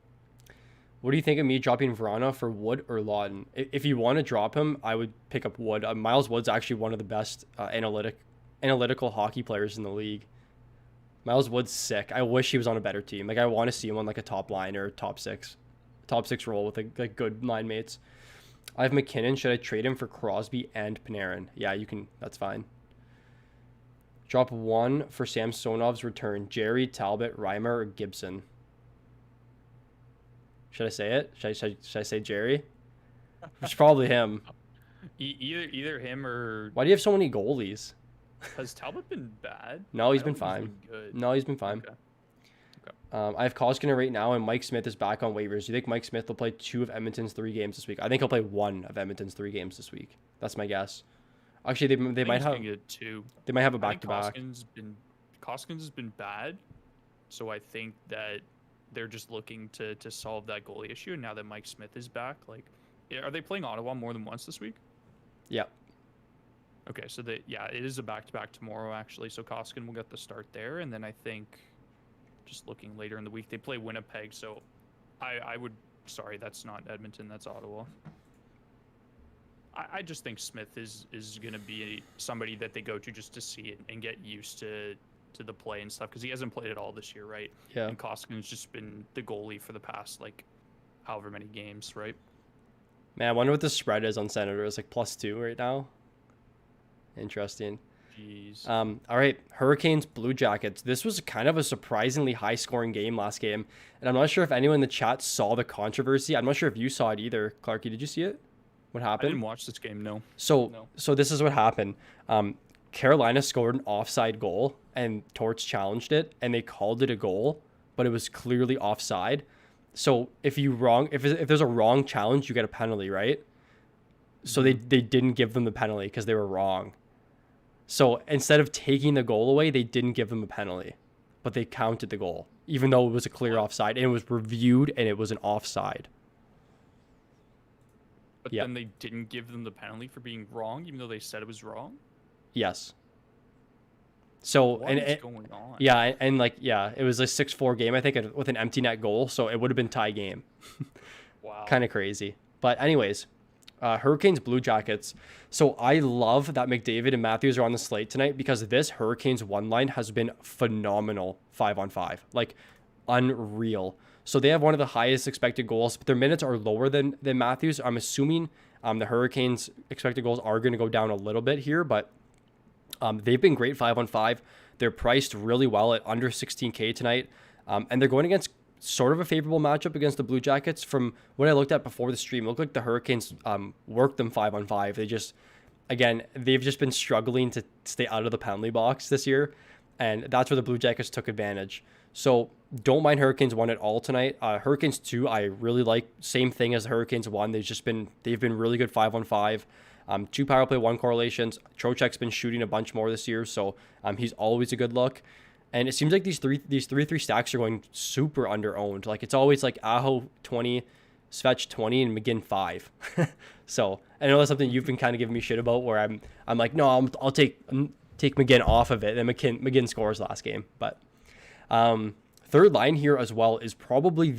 What do you think of me dropping Vrana for Wood or Lawton? If you want to drop him, I would pick up Wood. Miles Wood's actually one of the best analytical hockey players in the league. Miles Wood's sick. I wish he was on a better team. Like I want to see him on like a top line or top six role with like good line mates. I have McKinnon. Should I trade him for Crosby and Panarin? Yeah, you can. That's fine. Drop 1 for Samsonov's return. Jerry, Talbot, Reimer, or Gibson? Should I say it? Should I say Jerry? It's probably him. Either him or... Why do you have so many goalies? Has Talbot been bad? No, he's been fine. No, he's been fine. Okay. I have Koskinen right now, and Mike Smith is back on waivers. Do you think Mike Smith will play 2 of Edmonton's 3 games this week? I think he'll play 1 of Edmonton's 3 games this week. That's my guess. Actually, they might have 2. They might have a back-to-back. Koskinen has been bad, so I think that they're just looking to solve that goalie issue. And now that Mike Smith is back, like, are they playing Ottawa more than once this week? Yeah. Okay, so it is a back-to-back tomorrow, actually. So Koskinen will get the start there. And then I think, just looking later in the week, they play Winnipeg. So I would... Sorry, that's not Edmonton. That's Ottawa. I just think Smith is going to be somebody that they go to just to see it and get used to the play and stuff, because he hasn't played it all this year, right? Yeah. And Koskinen's just been the goalie for the past, like, however many games, right? Man, I wonder what the spread is on Senators, like +2 right now. Interesting. Jeez. All right, Hurricanes, Blue Jackets. This was kind of a surprisingly high-scoring game last game, and I'm not sure if anyone in the chat saw the controversy. I'm not sure if you saw it either. Clarky, did you see it? What happened? I didn't watch this game, no. So this is what happened. Carolina scored an offside goal, and Torts challenged it, and they called it a goal, but it was clearly offside. So if there's a wrong challenge, you get a penalty, right? So Mhm. they didn't give them the penalty because they were wrong. So instead of taking the goal away, they didn't give them a penalty, but they counted the goal, even though it was a clear What? offside and it was reviewed and it was an offside. But Yep. then they didn't give them the penalty for being wrong, even though they said it was wrong. Yes. So What is going on? yeah, and like yeah, it was a 6-4 game I think with an empty net goal, so it would have been tie game. Wow. Kind of crazy. But anyways, Hurricanes Blue Jackets. So I love that McDavid and Matthews are on the slate tonight because this Hurricanes one line has been phenomenal 5-on-5, like unreal. So they have one of the highest expected goals, but their minutes are lower than Matthews. I'm assuming the Hurricanes expected goals are going to go down a little bit here, but they've been great 5-on-5. They're priced really well at under 16K tonight, and they're going against sort of a favorable matchup against the Blue Jackets. From what I looked at before the stream, it looked like the Hurricanes worked them 5-on-5. They've just been struggling to stay out of the penalty box this year, and that's where the Blue Jackets took advantage. So don't mind Hurricanes 1 at all tonight. Hurricanes 2, I really like. Same thing as the Hurricanes 1. They've been really good 5-on-5. 2 power play, 1 correlations. Trocheck's been shooting a bunch more this year, so he's always a good look. And it seems like these 3-3 stacks are going super under owned. Like it's always like Aho 20, Svech 20, and McGinn 5. So I know that's something you've been kind of giving me shit about. Where I'm like, no, I'll take McGinn off of it. Then McGinn scores last game, but third line here as well is probably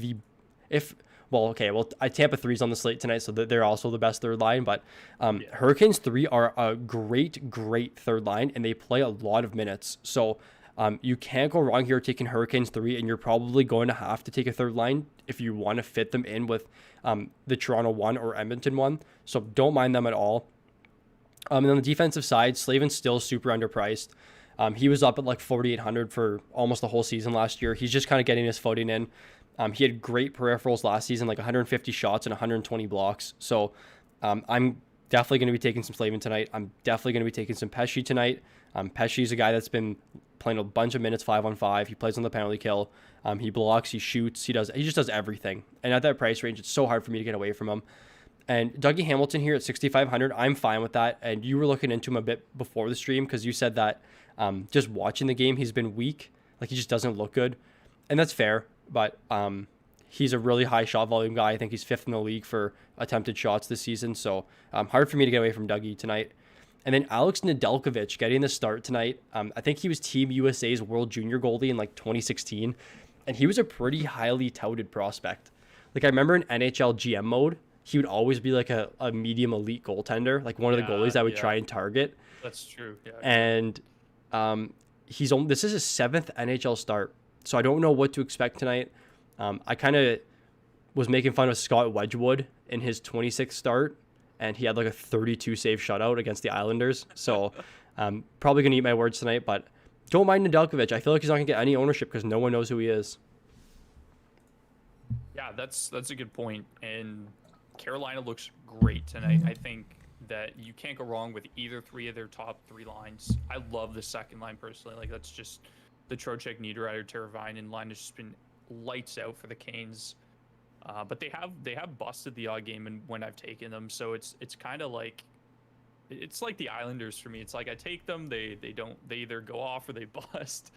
Tampa 3's on the slate tonight, so they're also the best third line. But Hurricanes 3 are a great third line, and they play a lot of minutes. So you can't go wrong here taking Hurricanes 3, and you're probably going to have to take a third line if you want to fit them in with the Toronto 1 or Edmonton 1. So don't mind them at all. And on the defensive side, Slavin's still super underpriced. He was up at like 4,800 for almost the whole season last year. He's just kind of getting his footing in. He had great peripherals last season, like 150 shots and 120 blocks. So I'm definitely going to be taking some Slavin tonight. I'm definitely going to be taking some Pesce tonight. Pesce's a guy that's been playing a bunch of minutes 5-on-5. He plays on the penalty kill. He blocks, he shoots, he just does everything. And at that price range, it's so hard for me to get away from him. And Dougie Hamilton here at 6,500, I'm fine with that. And you were looking into him a bit before the stream because you said that just watching the game, he's been weak. Like he just doesn't look good. And that's fair. But he's a really high shot volume guy. I think he's 5th in the league for attempted shots this season. So hard for me to get away from Dougie tonight. And then Alex Nedeljkovic getting the start tonight. I think he was Team USA's World Junior goalie in like 2016. And he was a pretty highly touted prospect. Like I remember in NHL GM mode, he would always be like a medium elite goaltender, like one of the goalies I would try and target. That's true. Yeah. And this is his 7th NHL start. So I don't know what to expect tonight. I kind of was making fun of Scott Wedgwood in his 26th start, and he had like a 32 save shutout against the Islanders. So probably going to eat my words tonight, but don't mind Nedeljkovic. I feel like he's not going to get any ownership because no one knows who he is. Yeah, that's a good point. And Carolina looks great tonight. I think that you can't go wrong with either 3 of their top 3 lines. I love the second line personally. Like that's just the Trocheck, Niederreiter, Teravainen line has just been lights out for the Canes. But they have busted the odd game and when I've taken them. So it's kind of like it's like the Islanders for me. It's like I take them, they either go off or they bust.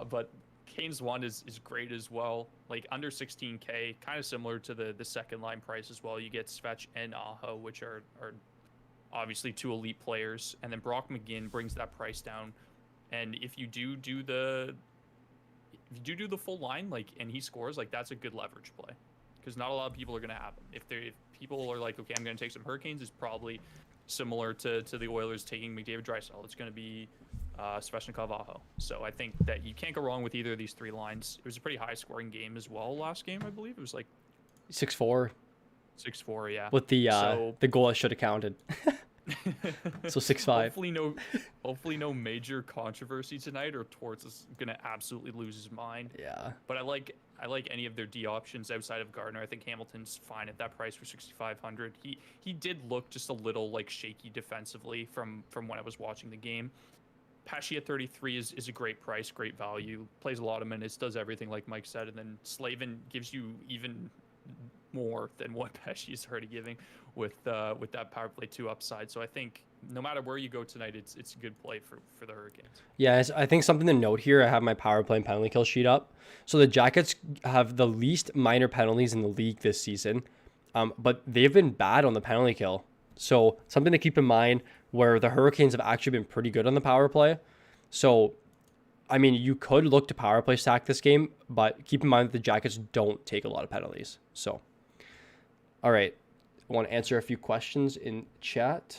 But Canes 1 is great as well. Like under 16K, kind of similar to the second line price as well. You get Svech and Aho, which are obviously 2 elite players, and then Brock McGinn brings that price down. And if you do the full line, like, and he scores, like that's a good leverage play, because not a lot of people are going to have him. If people are like, okay, I'm going to take some Hurricanes, is probably similar to the Oilers taking McDavid Draisaitl. It's going to be Svechnikov Aho. So I think that you can't go wrong with either of these 3 lines. It was a pretty high scoring game as well last game, I believe. It was like 6-4. 6-4, yeah. With the goal I should have counted. So 6-5. Hopefully no major controversy tonight, or Torts is gonna absolutely lose his mind. Yeah. But I like any of their D options outside of Gardner. I think Hamilton's fine at that price for 6,500. He did look just a little like shaky defensively from when I was watching the game. Pesci at 33 is a great price, great value. Plays a lot of minutes, does everything like Mike said, and then Slavin gives you even more than what Pesci is already giving with that power play 2 upside. So I think no matter where you go tonight, it's a good play for the Hurricanes. Yeah, I think something to note here, I have my power play and penalty kill sheet up. So the Jackets have the least minor penalties in the league this season, but they've been bad on the penalty kill. So something to keep in mind where the Hurricanes have actually been pretty good on the power play. So, I mean, you could look to power play stack this game, but keep in mind that the Jackets don't take a lot of penalties. So, all right. I want to answer a few questions in chat.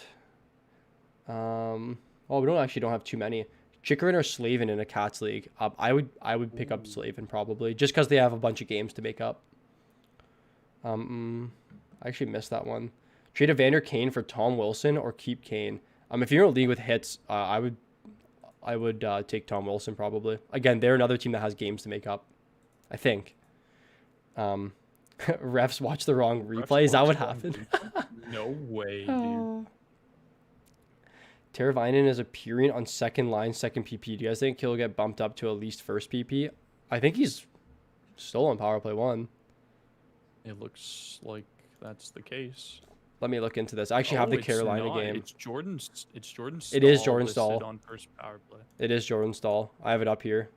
We don't have too many. Chikrin or Slavin in a Cats league? I would pick up Slavin probably, just because they have a bunch of games to make up. I actually missed that one. Trade Evander Kane for Tom Wilson or keep Kane. If you're in a league with hits, I would take Tom Wilson probably. Again, they're another team that has games to make up, I think. Refs watch the wrong replay. Is that what happened? No way, dude. Teravainen is appearing on second line, second PP. Do you guys think he'll get bumped up to at least first PP? I think he's still on power play 1. It looks like that's the case. Let me look into this. I actually have the Carolina game. It's Jordan. It is Jordan Staal on first power play. It is Jordan Staal. I have it up here.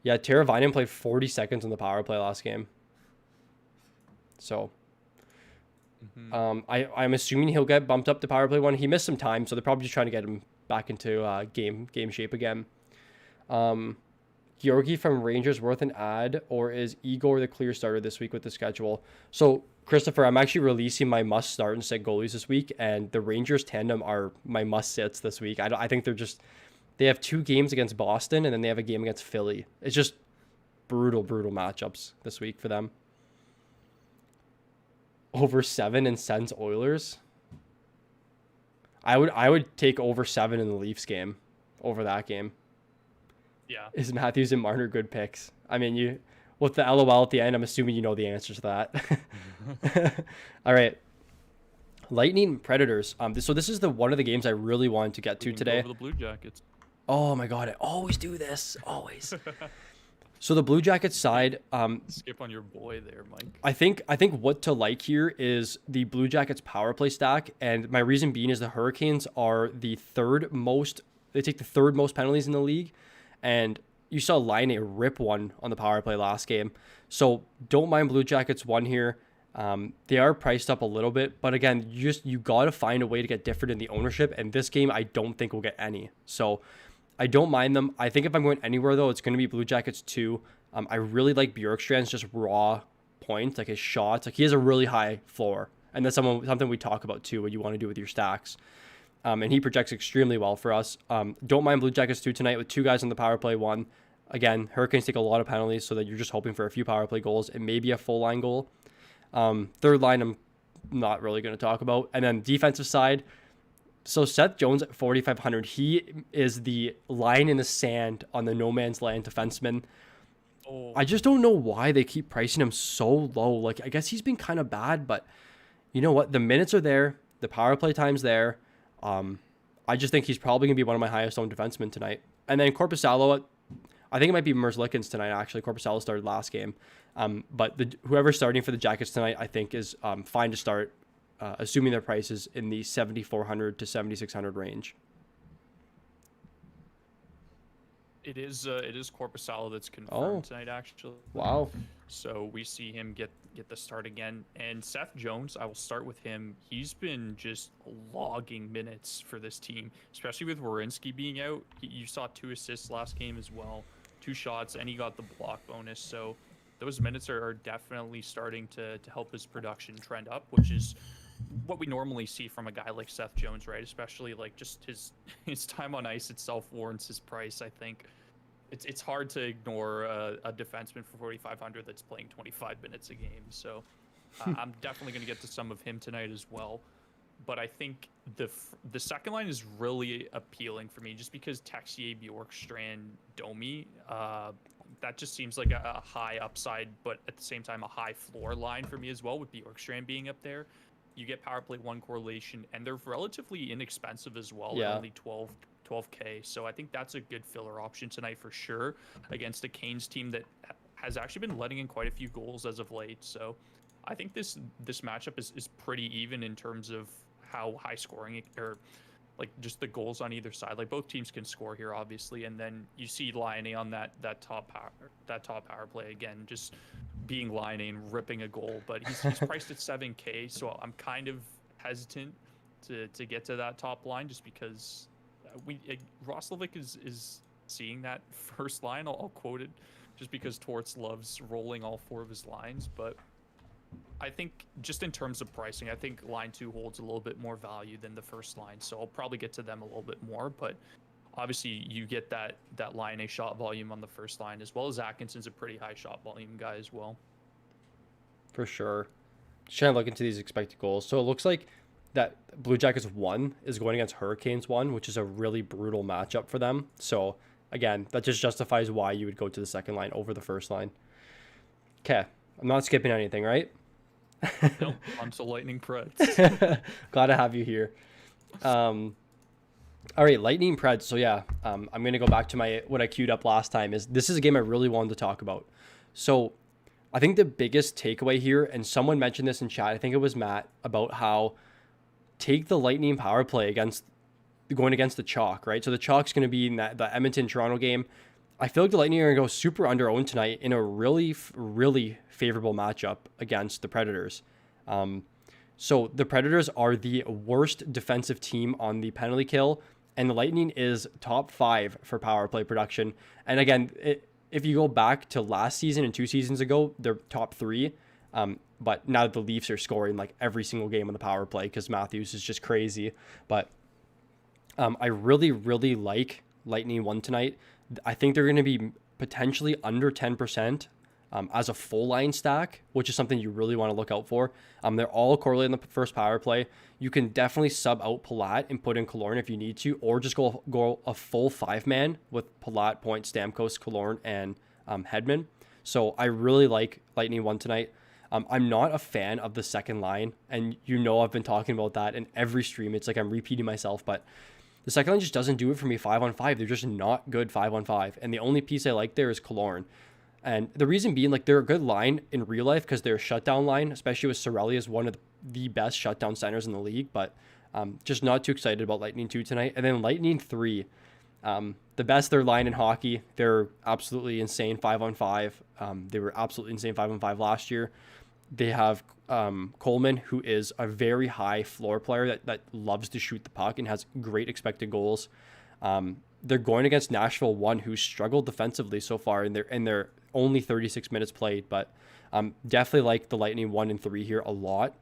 Yeah, Teravainen played 40 seconds on the power play last game. So, I'm assuming he'll get bumped up to power play 1. He missed some time, so they're probably just trying to get him back into game shape again. Georgi from Rangers worth an ad, or is Igor the clear starter this week with the schedule? So, Christopher, I'm actually releasing my must start and sit goalies this week, and the Rangers tandem are my must sits this week. I think they have 2 games against Boston, and then they have a game against Philly. It's just brutal matchups this week for them. Over 7 in Sens Oilers. I would take over 7 in the Leafs game over that game. Yeah. Is Matthews and Marner good picks? I mean, with the LOL at the end, I'm assuming you know the answer to that. All right. Lightning Predators. So this is one of the games I really wanted to get to today. Over the Blue Jackets. Oh my God, I always do this. Always. So the Blue Jackets side, skip on your boy there, Mike. I think what to like here is the Blue Jackets power play stack, and my reason being is the Hurricanes are the third most. They take the third most penalties in the league, and you saw Laine rip one on the power play last game. So don't mind Blue Jackets 1 here. They are priced up a little bit, but again, you got to find a way to get different in the ownership, and this game I don't think will get any. So I don't mind them. I think if I'm going anywhere, though, it's going to be Blue Jackets 2. I really like Bjorkstrand's just raw points, like his shots. Like he has a really high floor, and that's something we talk about, too, what you want to do with your stacks. And he projects extremely well for us. Don't mind Blue Jackets 2 tonight with 2 guys on the power play 1. Again, Hurricanes take a lot of penalties, so that you're just hoping for a few power play goals and maybe a full line goal. Third line, I'm not really going to talk about. And then defensive side, so Seth Jones at 4,500, he is the line in the sand on the no man's land defenseman. Oh. I just don't know why they keep pricing him so low. Like, I guess he's been kind of bad, but you know what? The minutes are there. The power play time's there. I just think he's probably going to be one of my highest owned defensemen tonight. And then Korpisalo, I think it might be Merzlikins tonight, actually. Korpisalo started last game. But whoever's starting for the Jackets tonight, I think is fine to start, assuming their price is in the 7,400 to 7,600 range. It is Korpisalo that's confirmed tonight, actually. Wow. So we see him get the start again. And Seth Jones, I will start with him. He's been just logging minutes for this team, especially with Werenski being out. You saw 2 assists last game as well, 2 shots, and he got the block bonus. So those minutes are definitely starting to help his production trend up, which is what we normally see from a guy like Seth Jones, right? Especially like just his time on ice itself warrants his price. I think it's hard to ignore a defenseman for 4,500 that's playing 25 minutes a game. So I'm definitely going to get to some of him tonight as well. But I think the second line is really appealing for me, just because Texier, Bjorkstrand, Domi, that just seems like a high upside, but at the same time a high floor line for me as well, with Bjorkstrand being up there. You get power play 1 correlation, and they're relatively inexpensive as well. Yeah. At only 12K. So I think that's a good filler option tonight for sure against a Canes team that has actually been letting in quite a few goals as of late. So I think this matchup is pretty even in terms of how high scoring or like just the goals on either side. Like both teams can score here, obviously, and then you see Laine on that top power play again, just being Laine and ripping a goal. But he's priced at 7K, so I'm kind of hesitant to get to that top line just because Roslovic is seeing that first line. I'll quote it just because Torts loves rolling all 4 of his lines, but I think just in terms of pricing, I think line 2 holds a little bit more value than the first line, so I'll probably get to them a little bit more. But obviously, you get that line A shot volume on the first line, as well as Atkinson's a pretty high shot volume guy as well. For sure. Just trying to look into these expected goals. So it looks like that Blue Jackets 1 is going against Hurricanes 1, which is a really brutal matchup for them. So again, that just justifies why you would go to the second line over the first line. Okay, I'm not skipping anything, right? Nope, on to Lightning Preds. Glad to have you here. All right, Lightning Preds. So yeah, I'm gonna go back to what I queued up last time. This is a game I really wanted to talk about. So I think the biggest takeaway here, and someone mentioned this in chat, I think it was Matt, about how take the Lightning power play going against the Chalk, right? So the Chalk's going to be in the Edmonton-Toronto game. I feel like the Lightning are going to go super under-owned tonight in a really, really favorable matchup against the Predators. So the Predators are the worst defensive team on the penalty kill, and the Lightning is top 5 for power play production. And again, if you go back to last season and 2 seasons ago, they're top 3. But now the Leafs are scoring like every single game on the power play because Matthews is just crazy. But I really, really like Lightning 1 tonight. I think they're going to be potentially under 10% as a full line stack, which is something you really want to look out for. They're all correlated in the first power play. You can definitely sub out Palat and put in Killorn if you need to, or just go a full 5-man with Palat, Point, Stamkos, Killorn, and Hedman. So I really like Lightning 1 tonight. I'm not a fan of the second line, and I've been talking about that in every stream. It's like I'm repeating myself, but the second line just doesn't do it for me 5-on-5. They're just not good 5-on-5, and the only piece I like there is Killorn. And the reason being, like, they're a good line in real life because they're a shutdown line, especially with Cirelli as one of the best shutdown centers in the league, but just not too excited about Lightning 2 tonight. And then Lightning 3, the best third line in hockey. They're absolutely insane 5-on-5. They were absolutely insane 5-on-5 last year. They have Coleman, who is a very high floor player that loves to shoot the puck and has great expected goals. They're going against Nashville 1, who struggled defensively so far, and they're only 36 minutes played, but definitely like the Lightning 1 and 3 here a lot.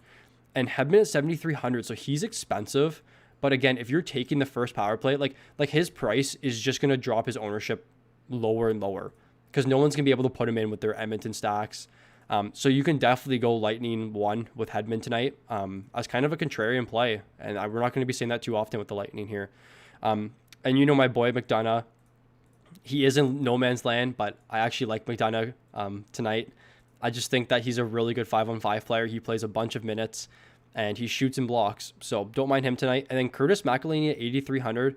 And Hedman at 7,300, so he's expensive. But again, if you're taking the first power play, like his price is just going to drop his ownership lower and lower because no one's going to be able to put him in with their Edmonton stacks. So you can definitely go Lightning 1 with Hedman tonight as kind of a contrarian play. And we're not going to be saying that too often with the Lightning here. And my boy McDonough, he is in no man's land, but I actually like McDonough tonight. I just think that he's a really good 5-on-5 player. He plays a bunch of minutes and he shoots and blocks. So don't mind him tonight. And then Curtis McElhinney at 8,300.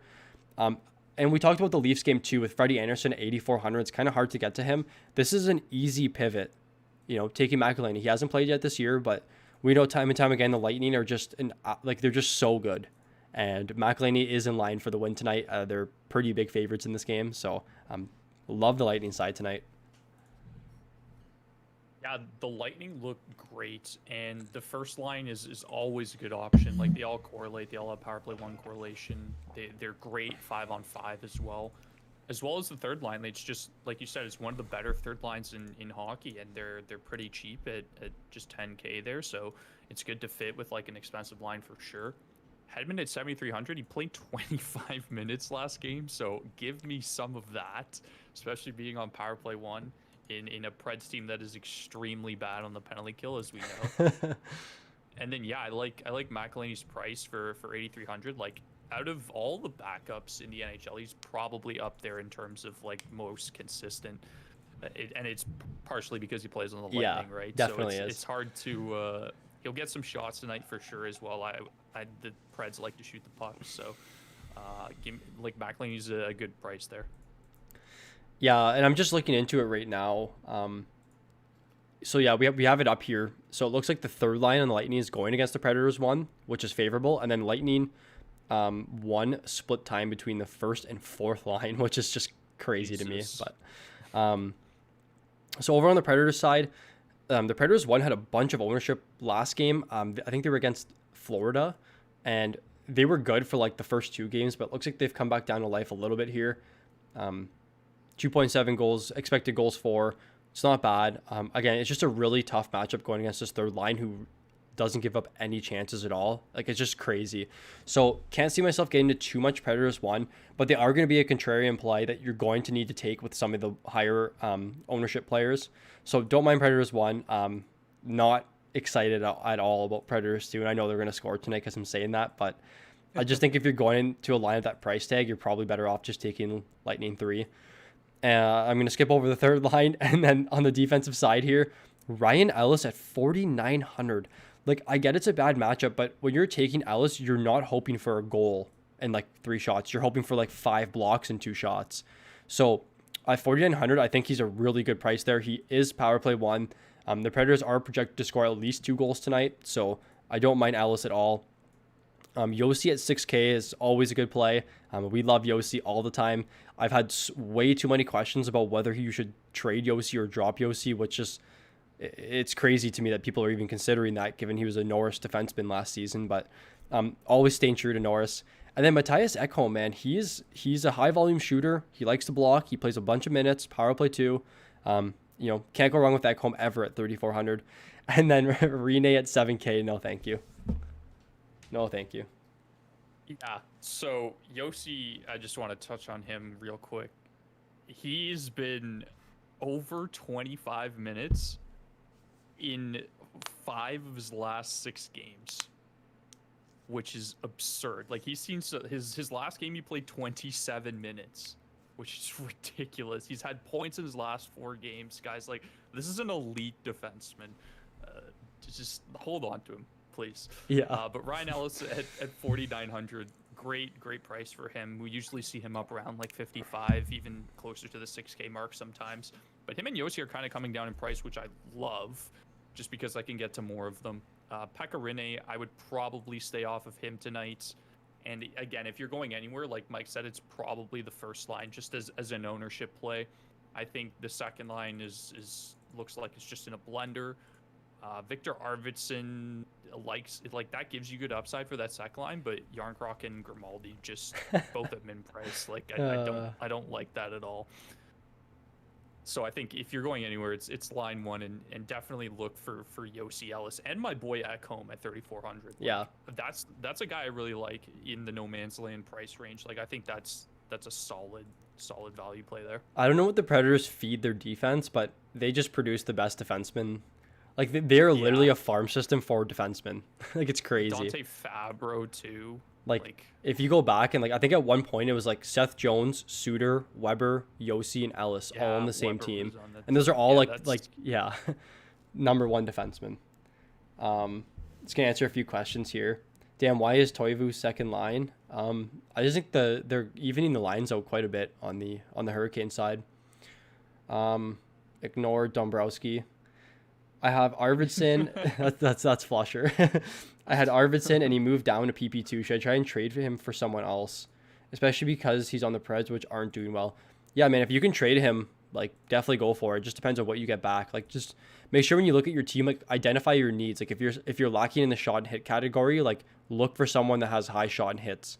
And we talked about the Leafs game too with Freddie Anderson at 8,400. It's kind of hard to get to him. This is an easy pivot. Taking McElhinney. He hasn't played yet this year, but we know time and time again the Lightning are just they're just so good. And McElhinney is in line for the win tonight. They're pretty big favorites in this game, so love the Lightning side tonight. Yeah, the Lightning look great, and the first line is always a good option. Like, they all correlate. They all have power play 1 correlation. They're great 5-on-5 as well as the third line. It's just, like you said, it's one of the better third lines in hockey, and they're pretty cheap at just 10K there, so it's good to fit with like an expensive line for sure. Hedman at 7,300, he played 25 minutes last game, so give me some of that, especially being on power play 1 in a Preds team that is extremely bad on the penalty kill, as we know. And then I like McElhinney's price for 8,300. Like, out of all the backups in the NHL, he's probably up there in terms of like most consistent. And it's partially because he plays on the Lightning, right? Definitely so is. It's hard to. He'll get some shots tonight for sure as well. The Preds like to shoot the puck, so McElhinney's a good price there. Yeah, and I'm just looking into it right now. So yeah, we have it up here. So it looks like the third line on the Lightning is going against the Predators 1, which is favorable, and then Lightning 1 split time between the first and fourth line, which is just crazy to me. But so over on the Predators side, the Predators 1 had a bunch of ownership last game. I think they were against Florida, and they were good for like the first 2 games, but it looks like they've come back down to life a little bit here. 2.7 goals, expected goals for. It's not bad. Again, it's just a really tough matchup going against this third line who doesn't give up any chances at all. Like, it's just crazy. So can't see myself getting to too much Predators 1, but they are going to be a contrarian play that you're going to need to take with some of the higher ownership players. So don't mind Predators 1. Not excited at all about Predators 2, and I know they're going to score tonight because I'm saying that, but I just think if you're going to a line at that price tag, you're probably better off just taking Lightning 3. I'm going to skip over the third line. And then on the defensive side here, Ryan Ellis at 4,900. Like, I get it's a bad matchup, but when you're taking Ellis, you're not hoping for a goal and like 3 shots. You're hoping for like 5 blocks and 2 shots. So at 4,900, I think he's a really good price there. He is power play 1. The Predators are projected to score at least 2 goals tonight. So I don't mind Ellis at all. Yossi at 6K is always a good play. We love Yossi all the time. I've had way too many questions about whether you should trade Yossi or drop Yossi, which is, it's crazy to me that people are even considering that, given he was a Norris defenseman last season. But always staying true to Norris. And then Matthias Ekholm, man, he's a high volume shooter. He likes to block. He plays a bunch of minutes. Power play 2. Can't go wrong with Ekholm ever at 3,400. And then Rene at 7K. No, thank you. No, thank you. Yeah. So Yossi, I just want to touch on him real quick. He's been over 25 minutes in 5 of his last 6 games, which is absurd. Like, he's seen his last game he played 27 minutes, which is ridiculous. He's had points in his last 4 games. Guys, like, this is an elite defenseman. Just hold on to him, please. Yeah. But Ryan Ellis at 4,900, great price for him. We usually see him up around like 55, even closer to the 6K mark sometimes. But him and Yossi are kind of coming down in price, which I love, just because I can get to more of them. Pekka Rinne, I would probably stay off of him tonight. And again, if you're going anywhere, like Mike said, it's probably the first line, just as an ownership play. I think the second line looks like it's just in a blender. Victor Arvidsson that gives you good upside for that second line, but Yarncroc and Grimaldi just both at min price. Like, I don't like that at all. So I think if you're going anywhere, it's line 1, and definitely look for Yossi Ellis and my boy Ekholm at 3,400. Like, yeah, that's a guy I really like in the no man's land price range. Like, I think that's a solid value play there. I don't know what the Predators feed their defense, but they just produce the best defensemen. Like, they're literally a farm system for defensemen. Like, it's crazy. Dante Fabro too. Like, if you go back and, like, I think at one point it was like Seth Jones, Suter, Weber, Yossi, and Ellis all on the same Weber team, and those are all number 1 defensemen. Just gonna answer a few questions here. Dan, why is Toivu second line? I just think they're evening the lines out quite a bit on the Hurricane side. Ignore Dombrowski. I have Arvidsson. that's Flusher. I had Arvidsson and he moved down to PP2. Should I try and trade for him for someone else? Especially because he's on the Preds, which aren't doing well. Yeah, man, if you can trade him, like, definitely go for it. It just depends on what you get back. Like, just make sure when you look at your team, like, identify your needs. Like, if you're lacking in the shot and hit category, like, look for someone that has high shot and hits.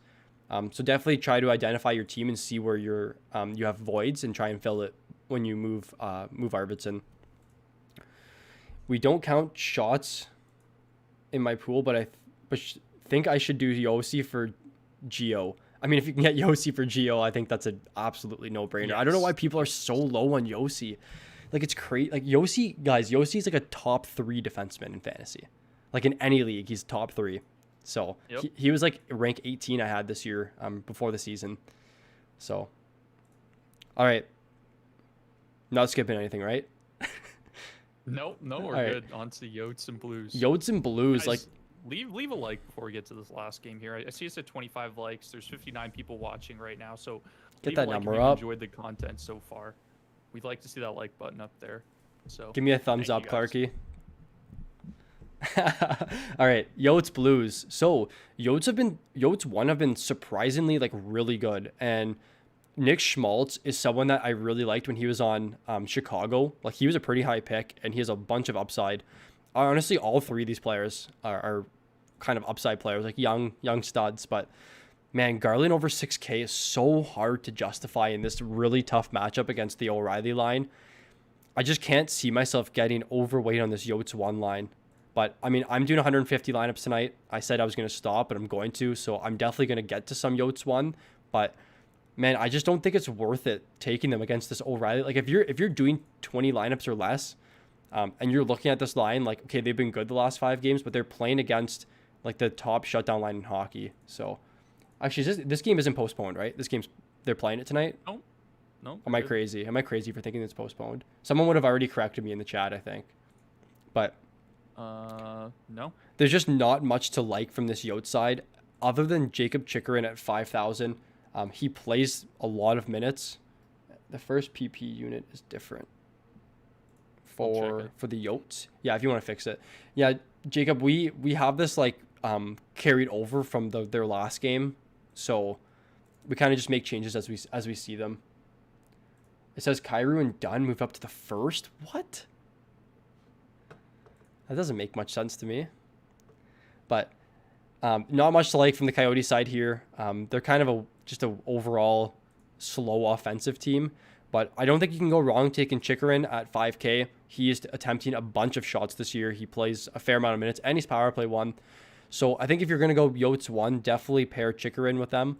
So definitely try to identify your team and see where you have voids and try and fill it when you move Arvidsson. We don't count shots in my pool, but I think I should do Yossi for Geo. I mean, if you can get Yossi for Geo, I think that's an absolutely no-brainer. Yes. I don't know why people are so low on Yossi. Like, it's crazy. Like, Yossi is like a top 3 defenseman in fantasy. Like, in any league, he's top 3. So he was like rank 18 I had this year before the season. So, all right. Not skipping anything, right? No, we're good. On to Yotes and Blues. Yotes and Blues, guys, like, leave a like before we get to this last game here. I see us at 25 likes. There's 59 people watching right now, so Get leave that a like number if you've up. enjoyed the content so far. We'd like to see that like button up there. So Give me a thumbs thank up, you guys. Clarky. All right, Yotes Blues. So Yotes 1 have been surprisingly like really good, and Nick Schmaltz is someone that I really liked when he was on Chicago. Like he was a pretty high pick, and he has a bunch of upside. Honestly, all three of these players are kind of upside players, like young studs. But man, Garland over 6K is so hard to justify in this really tough matchup against the O'Reilly line. I just can't see myself getting overweight on this Yotes 1 line. But I mean, I'm doing 150 lineups tonight. I said I was going to stop, but I'm going to. So I'm definitely going to get to some Yotes 1. But man, I just don't think it's worth it taking them against this O'Reilly. Like if you're doing 20 lineups or less, and you're looking at this line, like, okay, they've been good the last 5 games, but they're playing against like the top shutdown line in hockey. So actually, this game isn't postponed, right? They're playing it tonight. No. Am I crazy? Am I crazy for thinking it's postponed? Someone would have already corrected me in the chat, I think. But no. there's just not much to like from this Yotes side, other than Jacob Chikrin at 5,000. He plays a lot of minutes. The first PP unit is different for the Yotes. Yeah, if you want to fix it. Yeah, Jacob, we have this like carried over from their last game, so we kind of just make changes as we see them. It says Kyrou and Dunn move up to the first. What? That doesn't make much sense to me. But not much to like from the Coyotes side here. They're kind of just an overall slow offensive team. But I don't think you can go wrong taking Chikrin at 5K. He is attempting a bunch of shots this year. He plays a fair amount of minutes, and he's power play 1. So I think if you're going to go Yotes 1, definitely pair Chikrin with them.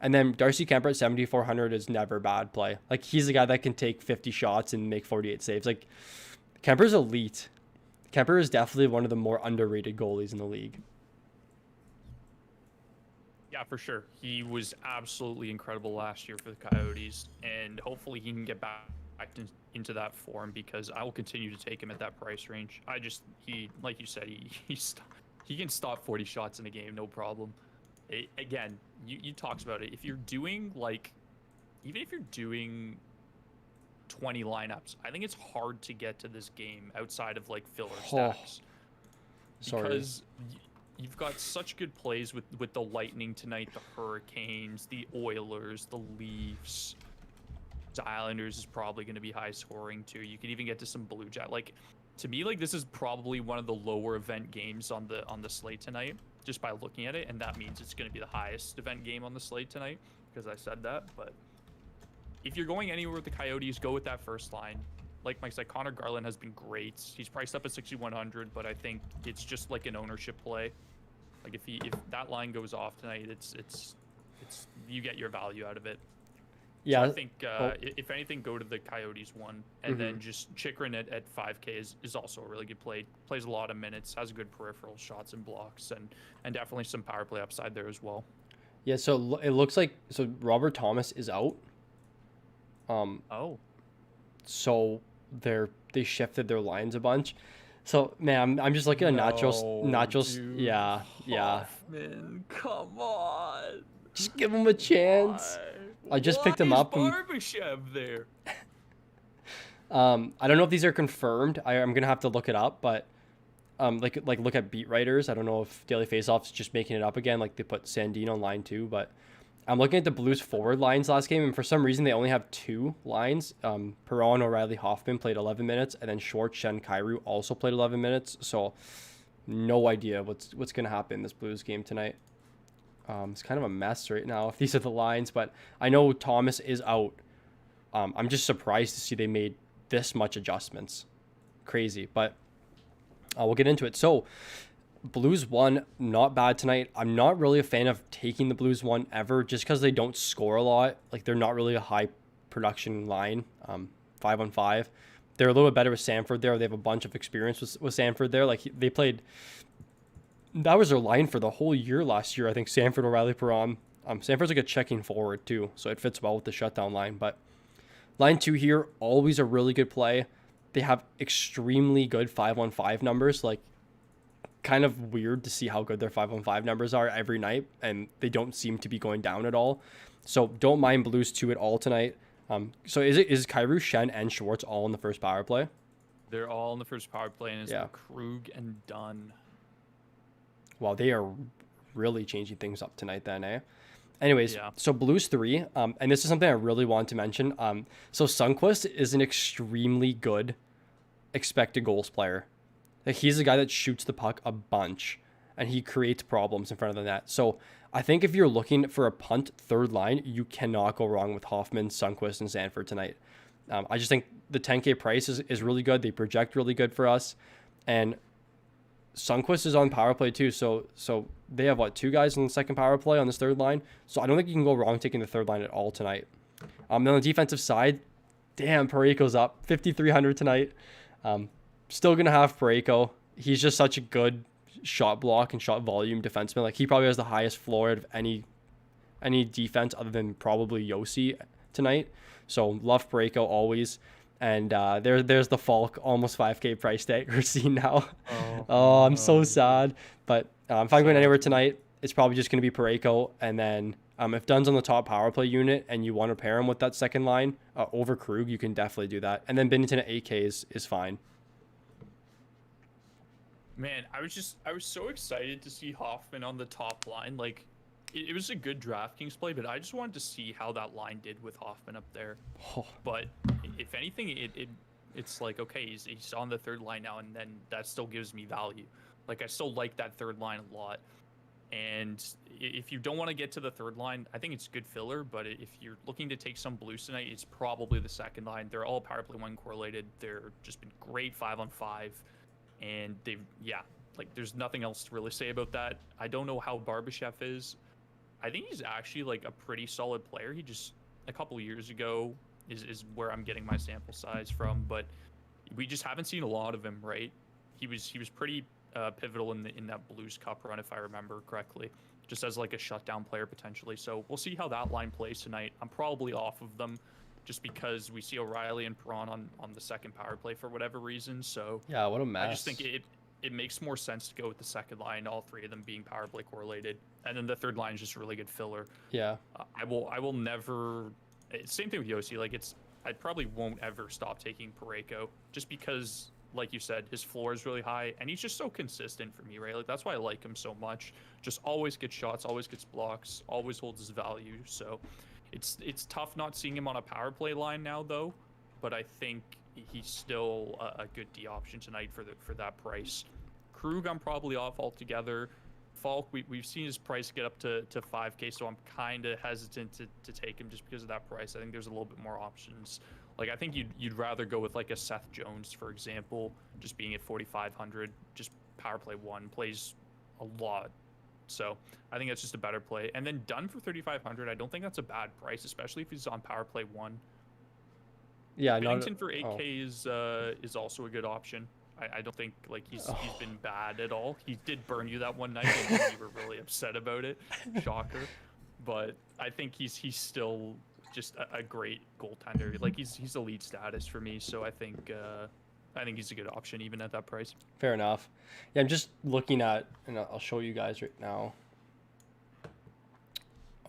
And then Darcy Kemper at 7,400 is never bad play. Like, he's a guy that can take 50 shots and make 48 saves. Like, Kemper's elite. Kemper is definitely one of the more underrated goalies in the league. Yeah, for sure. He was absolutely incredible last year for the Coyotes, and hopefully he can get back into that form, because I will continue to take him at that price range. He like you said, he can stop 40 shots in a game, no problem. Again, you talked about it. If you're doing even if you're doing 20 lineups, I think it's hard to get to this game outside of like filler stacks. Sorry. Because you've got such good plays with the Lightning tonight, the Hurricanes, the Oilers, the Leafs. The Islanders is probably going to be high scoring too. You could even get to some Blue Jet. Like, to me, like, this is probably one of the lower event games on the slate tonight, just by looking at it, and that means it's going to be the highest event game on the slate tonight, because I said that. But if you're going anywhere with the Coyotes, go with that first line. Like Mike said, Connor Garland has been great. He's priced up at 6,100, but I think it's just like an ownership play. Like, if that line goes off tonight, it's you get your value out of it. Yeah. So I think if anything, go to the Coyotes one, and then just Chikrin at 5K is also a really good play. Plays a lot of minutes, has good peripheral shots and blocks, and definitely some power play upside there as well. Yeah, so it looks like Robert Thomas is out. So they shifted their lines a bunch. So man, I'm just looking at Nachos. Dude, yeah. Hoffman, come on. Just give him a chance. I just picked him up. Barbashev there. I don't know if these are confirmed. I'm gonna have to look it up, but like look at beat writers. I don't know if Daily Faceoff's just making it up again, like they put Sandino on line 2, but I'm looking at the Blues forward lines last game, and for some reason they only have 2 lines. Perron, O'Reilly, Hoffman played 11 minutes, and then Schwartz, Shen, Kyrou also played 11 minutes. So no idea what's gonna happen in this Blues game tonight. It's kind of a mess right now if these are the lines, but I know Thomas is out. I'm just surprised to see they made this much adjustments. Crazy, but we'll get into it. So Blues 1, not bad tonight. I'm not really a fan of taking the Blues 1 ever, just because they don't score a lot. Like, they're not really a high production line, 5-on-5. They're a little bit better with Sanford there. They have a bunch of experience with Sanford there. Like, they played... That was their line for the whole year last year. I think Sanford, O'Reilly, Perron. Sanford's like a checking forward too, so it fits well with the shutdown line. But line 2 here, always a really good play. They have extremely good 5-on-5 numbers. Like, kind of weird to see how good their 5-on-5 numbers are every night, and they don't seem to be going down at all. So don't mind Blues 2 at all tonight. So is Kyrou, Shen, and Schwartz all in the first power play? They're all in the first power play, and it's Yeah. Krug and Dunn. Wow, they are really changing things up tonight then, eh? Anyways, Yeah. so Blues 3, and this is something I really want to mention. So Sundqvist is an extremely good expected goals player. Like, he's a guy that shoots the puck a bunch, and he creates problems in front of the net. So I think if you're looking for a punt third line, you cannot go wrong with Hoffman, Sundqvist, and Sanford tonight. I just think the 10K price is really good. They project really good for us, and Sundqvist is on power play too. So they have two guys in the second power play on this third line. So I don't think you can go wrong taking the third line at all tonight. Then on the defensive side, damn, Parayko's up 5,300 tonight. Still gonna have Parayko. He's just such a good shot block and shot volume defenseman. Like, he probably has the highest floor out of any defense other than probably Yossi tonight. So love Parayko always. And there's the Falk almost 5K price tag we're seeing now. Oh, I'm so sad. But if I'm going anywhere tonight, it's probably just going to be Parayko. And then if Dunn's on the top power play unit and you want to pair him with that second line over Krug, you can definitely do that. And then Binnington at 8K is fine. Man, I was so excited to see Hoffman on the top line. Like, it was a good DraftKings play, but I just wanted to see how that line did with Hoffman up there. Oh. But if anything, it's like, okay, he's on the third line now, and then that still gives me value. Like, I still like that third line a lot. And if you don't want to get to the third line, I think it's good filler. But if you're looking to take some Blues tonight, it's probably the second line. They're all power play 1 correlated. They're just been great 5-on-5. And there's nothing else to really say about that. I don't know how Barbashev is. I think he's actually like a pretty solid player. He just, a couple of years ago is where I'm getting my sample size from, but we just haven't seen a lot of him, right? He was pretty pivotal in that Blues Cup run, if I remember correctly, just as like a shutdown player potentially. So we'll see how that line plays tonight. I'm probably off of them just because we see O'Reilly and Perron on the second power play for whatever reason. So yeah, what a mess. I just think it makes more sense to go with the second line, all three of them being power play correlated, and then the third line is just really good filler. Yeah. I will never. Same thing with Yossi. Like, I probably won't ever stop taking Parayko just because, like you said, his floor is really high, and he's just so consistent for me, right? Like, that's why I like him so much. Just always gets shots, always gets blocks, always holds his value. So it's tough not seeing him on a power play line now, though. But I think he's still a good D option tonight for that price. Krug, I'm probably off altogether. Falk, we've seen his price get up to 5K, so I'm kind of hesitant to take him just because of that price. I think there's a little bit more options. Like, I think you'd rather go with like a Seth Jones, for example, just being at 4,500, just power play 1, plays a lot. So I think that's just a better play. And then Dunn for 3,500, I don't think that's a bad price, especially if he's on power play 1. Yeah, Binnington for 8K is also a good option. I don't think like he's been bad at all. He did burn you that one night, and you were really upset about it. Shocker. But I think he's still just a great goaltender. Like, he's elite status for me. So I think he's a good option even at that price. Fair enough. Yeah, I'm just looking at, and I'll show you guys right now.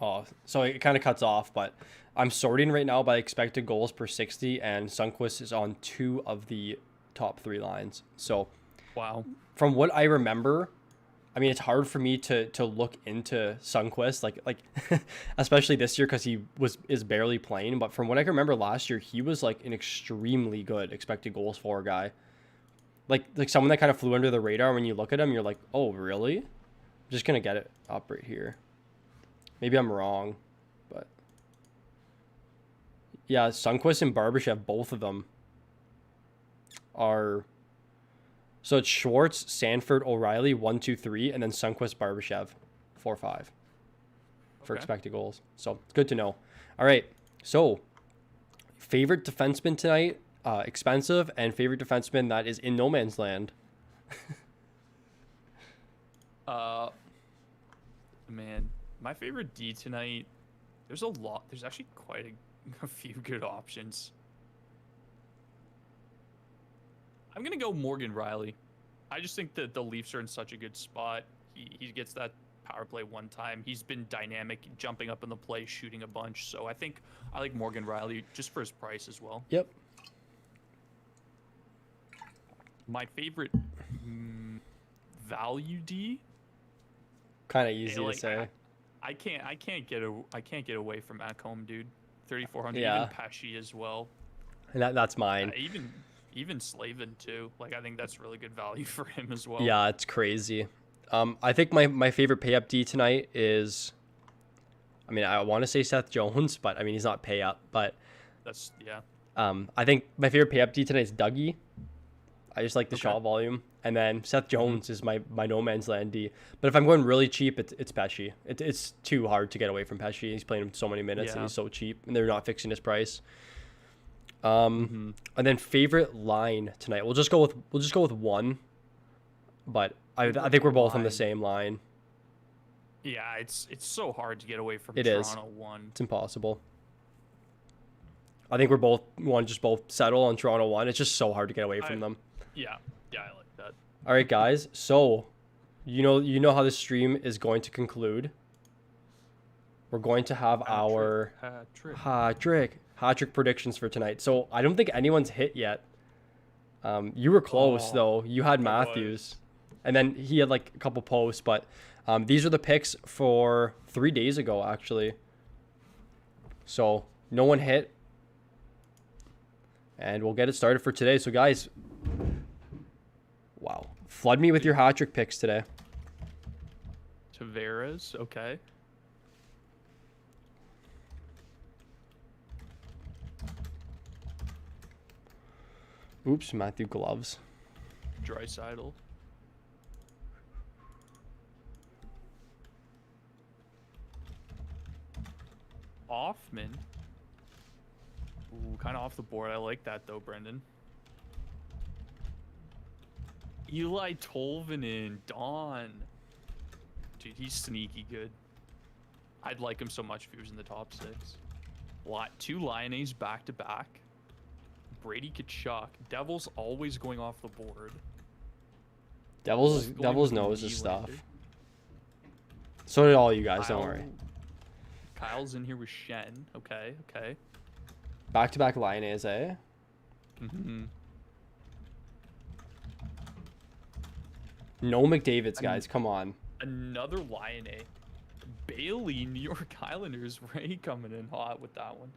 Oh, so it kind of cuts off, but I'm sorting right now by expected goals per 60, and Sundqvist is on 2 of the top 3 lines. So, wow. From what I remember, I mean, it's hard for me to look into Sundqvist, like especially this year because he is barely playing. But from what I can remember last year, he was like an extremely good expected goals for guy. Like someone that kind of flew under the radar. When you look at him, you're like, oh, really? I'm just gonna get it up right here. Maybe I'm wrong, but yeah, Sundqvist and Barbashev, both of them are. So it's Schwartz, Sanford, O'Reilly, 1, 2, 3, and then Sundqvist, Barbashev, 4, 5 for expected goals. So it's good to know. All right, so favorite defenseman tonight, expensive, and favorite defenseman that is in no man's land. Man, my favorite D tonight, there's a lot. There's actually quite a few good options. I'm going to go Morgan Riley. I just think that the Leafs are in such a good spot. He gets that power play one time. He's been dynamic, jumping up in the play, shooting a bunch. So I think I like Morgan Riley just for his price as well. Yep. My favorite value D. Kind of easy to say. I can't get away from Ekholm, dude. 3,400. Yeah. Even Pesci as well. And that's mine. Even Slavin too. Like, I think that's really good value for him as well. Yeah, it's crazy. I think my favorite pay up D tonight is, I mean, I want to say Seth Jones, but I mean, he's not pay up, but that's, yeah. I think my favorite pay up D tonight is Dougie. I just like the shot volume. And then Seth Jones is my no man's land D. But if I'm going really cheap, it's Pesci. It's too hard to get away from Pesci. He's playing him so many minutes and he's so cheap, and they're not fixing his price. And then favorite line tonight. We'll just go with one. But I think we're both on the same line. Yeah, it's so hard to get away from It Toronto is. 1. It's impossible. I think we're both settle on Toronto 1. It's just so hard to get away from them. Yeah, I like that. All right, guys. So, you know how this stream is going to conclude. We're going to have our hat trick predictions for tonight. So I don't think anyone's hit yet. You were close though. You had Matthews, and then he had like a couple posts. But these are the picks for 3 days ago, actually. So no one hit, and we'll get it started for today. So guys. Wow. Flood me with your hat trick picks today. Tavares, okay. Oops, Matthew Gloves. Draisaitl. Hoffman. Ooh, kind of off the board. I like that though, Brendan. Eli Tolvanen, Dawn. Dude, he's sneaky good. I'd like him so much if he was in the top 6. Two Lyonnais back to back. Brady Tkachuk. Devils always going off the board. Devils knows his stuff. So did all you guys, don't worry. Kyle's in here with Shen. Okay. Back-to-back Lyonnais, eh? Mm-hmm. No McDavid's, guys. Come on. Another Lyonnais. Bailey, New York Islanders. Ray coming in hot with that one.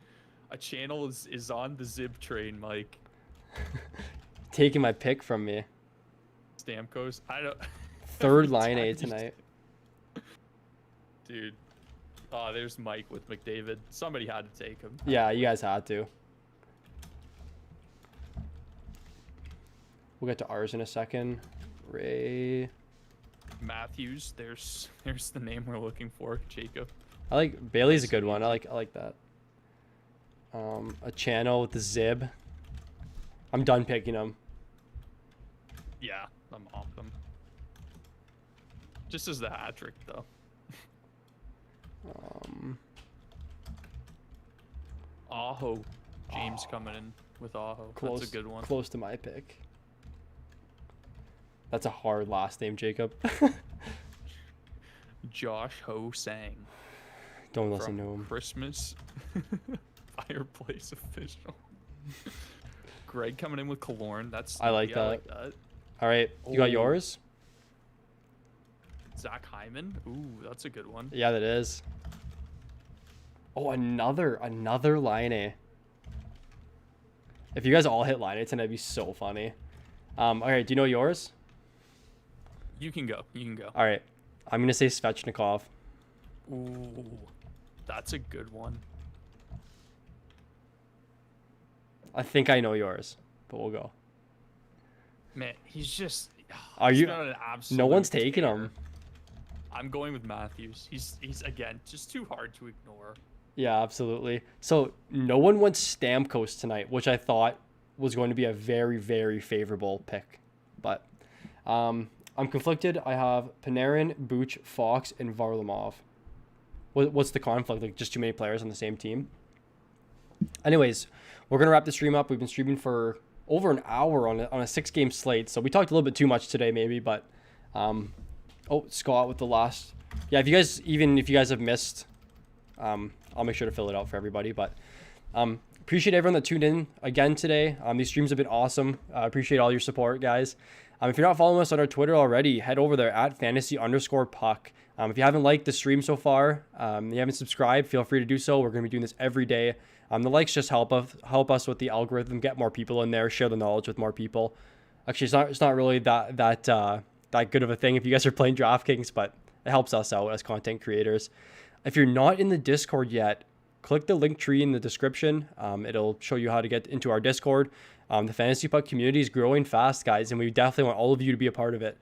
A channel is on the Zib train, Mike. Taking my pick from me. Stamkos. I don't. Third Lyonnais tonight. Dude. Oh, there's Mike with McDavid. Somebody had to take him. Yeah, you guys had to. We'll get to ours in a second. Ray Matthews. There's the name we're looking for. Jacob. I like Bailey's a good one. I like that. A channel with the Zib. I'm done picking them. Yeah, I'm off them. Just as the hat trick though. Aho. James coming in with Aho. That's a good one. Close to my pick. That's a hard last name, Jacob. Josh Ho Sang. Don't listen to him. Christmas Fireplace Official. Greg coming in with Killorn. I like that. All right, you got yours? Zach Hyman. Ooh, that's a good one. Yeah, that is. Oh, another Laine. If you guys all hit Laine tonight, it'd be so funny. All right, do you know yours? You can go. All right, I'm gonna say Svechnikov. Ooh, that's a good one. I think I know yours, but we'll go. Man, he's just. Are you? Not an absolute no one's taking him. I'm going with Matthews. He's again just too hard to ignore. Yeah, absolutely. So no one went Stamkos tonight, which I thought was going to be a very, very favorable pick. But I'm conflicted. I have Panarin, Buch, Fox, and Varlamov. What's the conflict? Like just too many players on the same team? Anyways, we're going to wrap the stream up. We've been streaming for over an hour on a 6-game slate. So we talked a little bit too much today, maybe. But Scott with the last. Yeah, if you guys have missed, I'll make sure to fill it out for everybody. But appreciate everyone that tuned in again today. These streams have been awesome. Appreciate all your support, guys. If you're not following us on our Twitter already, head over there at @fantasy_puck. If you haven't liked the stream so far, you haven't subscribed, feel free to do so. We're going to be doing this every day. The likes just help us with the algorithm, get more people in there, share the knowledge with more people. Actually, it's not really that good of a thing if you guys are playing DraftKings, but it helps us out as content creators. If you're not in the Discord yet, click the link tree in the description. It'll show you how to get into our Discord. The Fantasy Puck community is growing fast, guys, and we definitely want all of you to be a part of it.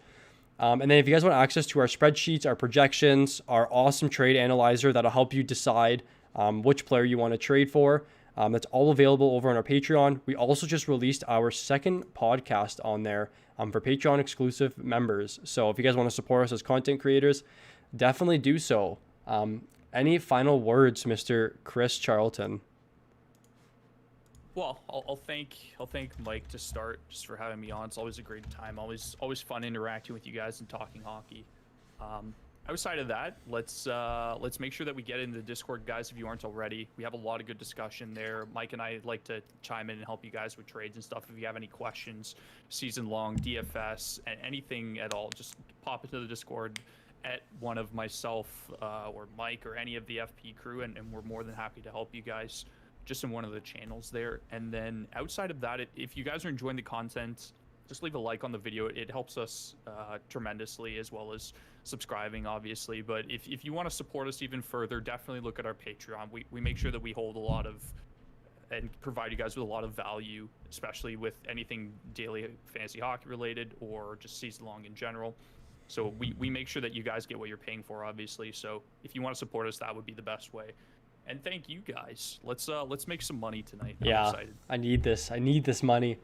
And then if you guys want access to our spreadsheets, our projections, our awesome trade analyzer that'll help you decide which player you want to trade for, that's all available over on our Patreon. We also just released our second podcast on there for Patreon exclusive members. So if you guys want to support us as content creators, definitely do so. Any final words, Mr. Chris Charlton? Well, I'll thank Mike to start just for having me on. It's always a great time. Always fun interacting with you guys and talking hockey. Outside of that, let's make sure that we get into the Discord, guys. If you aren't already, we have a lot of good discussion there. Mike and I like to chime in and help you guys with trades and stuff. If you have any questions, season long, DFS, and anything at all, just pop into the Discord at one of myself or Mike or any of the FP crew, and we're more than happy to help you guys just in one of the channels there. And then outside of that, if you guys are enjoying the content, just leave a like on the video. It helps us tremendously, as well as subscribing, obviously. But if you want to support us even further, definitely look at our Patreon. We make sure that we hold a lot of and provide you guys with a lot of value, especially with anything daily fantasy hockey related or just season long in general. So we make sure that you guys get what you're paying for, obviously. So if you want to support us, that would be the best way. And thank you guys. Let's make some money tonight. I'm excited. I need this money.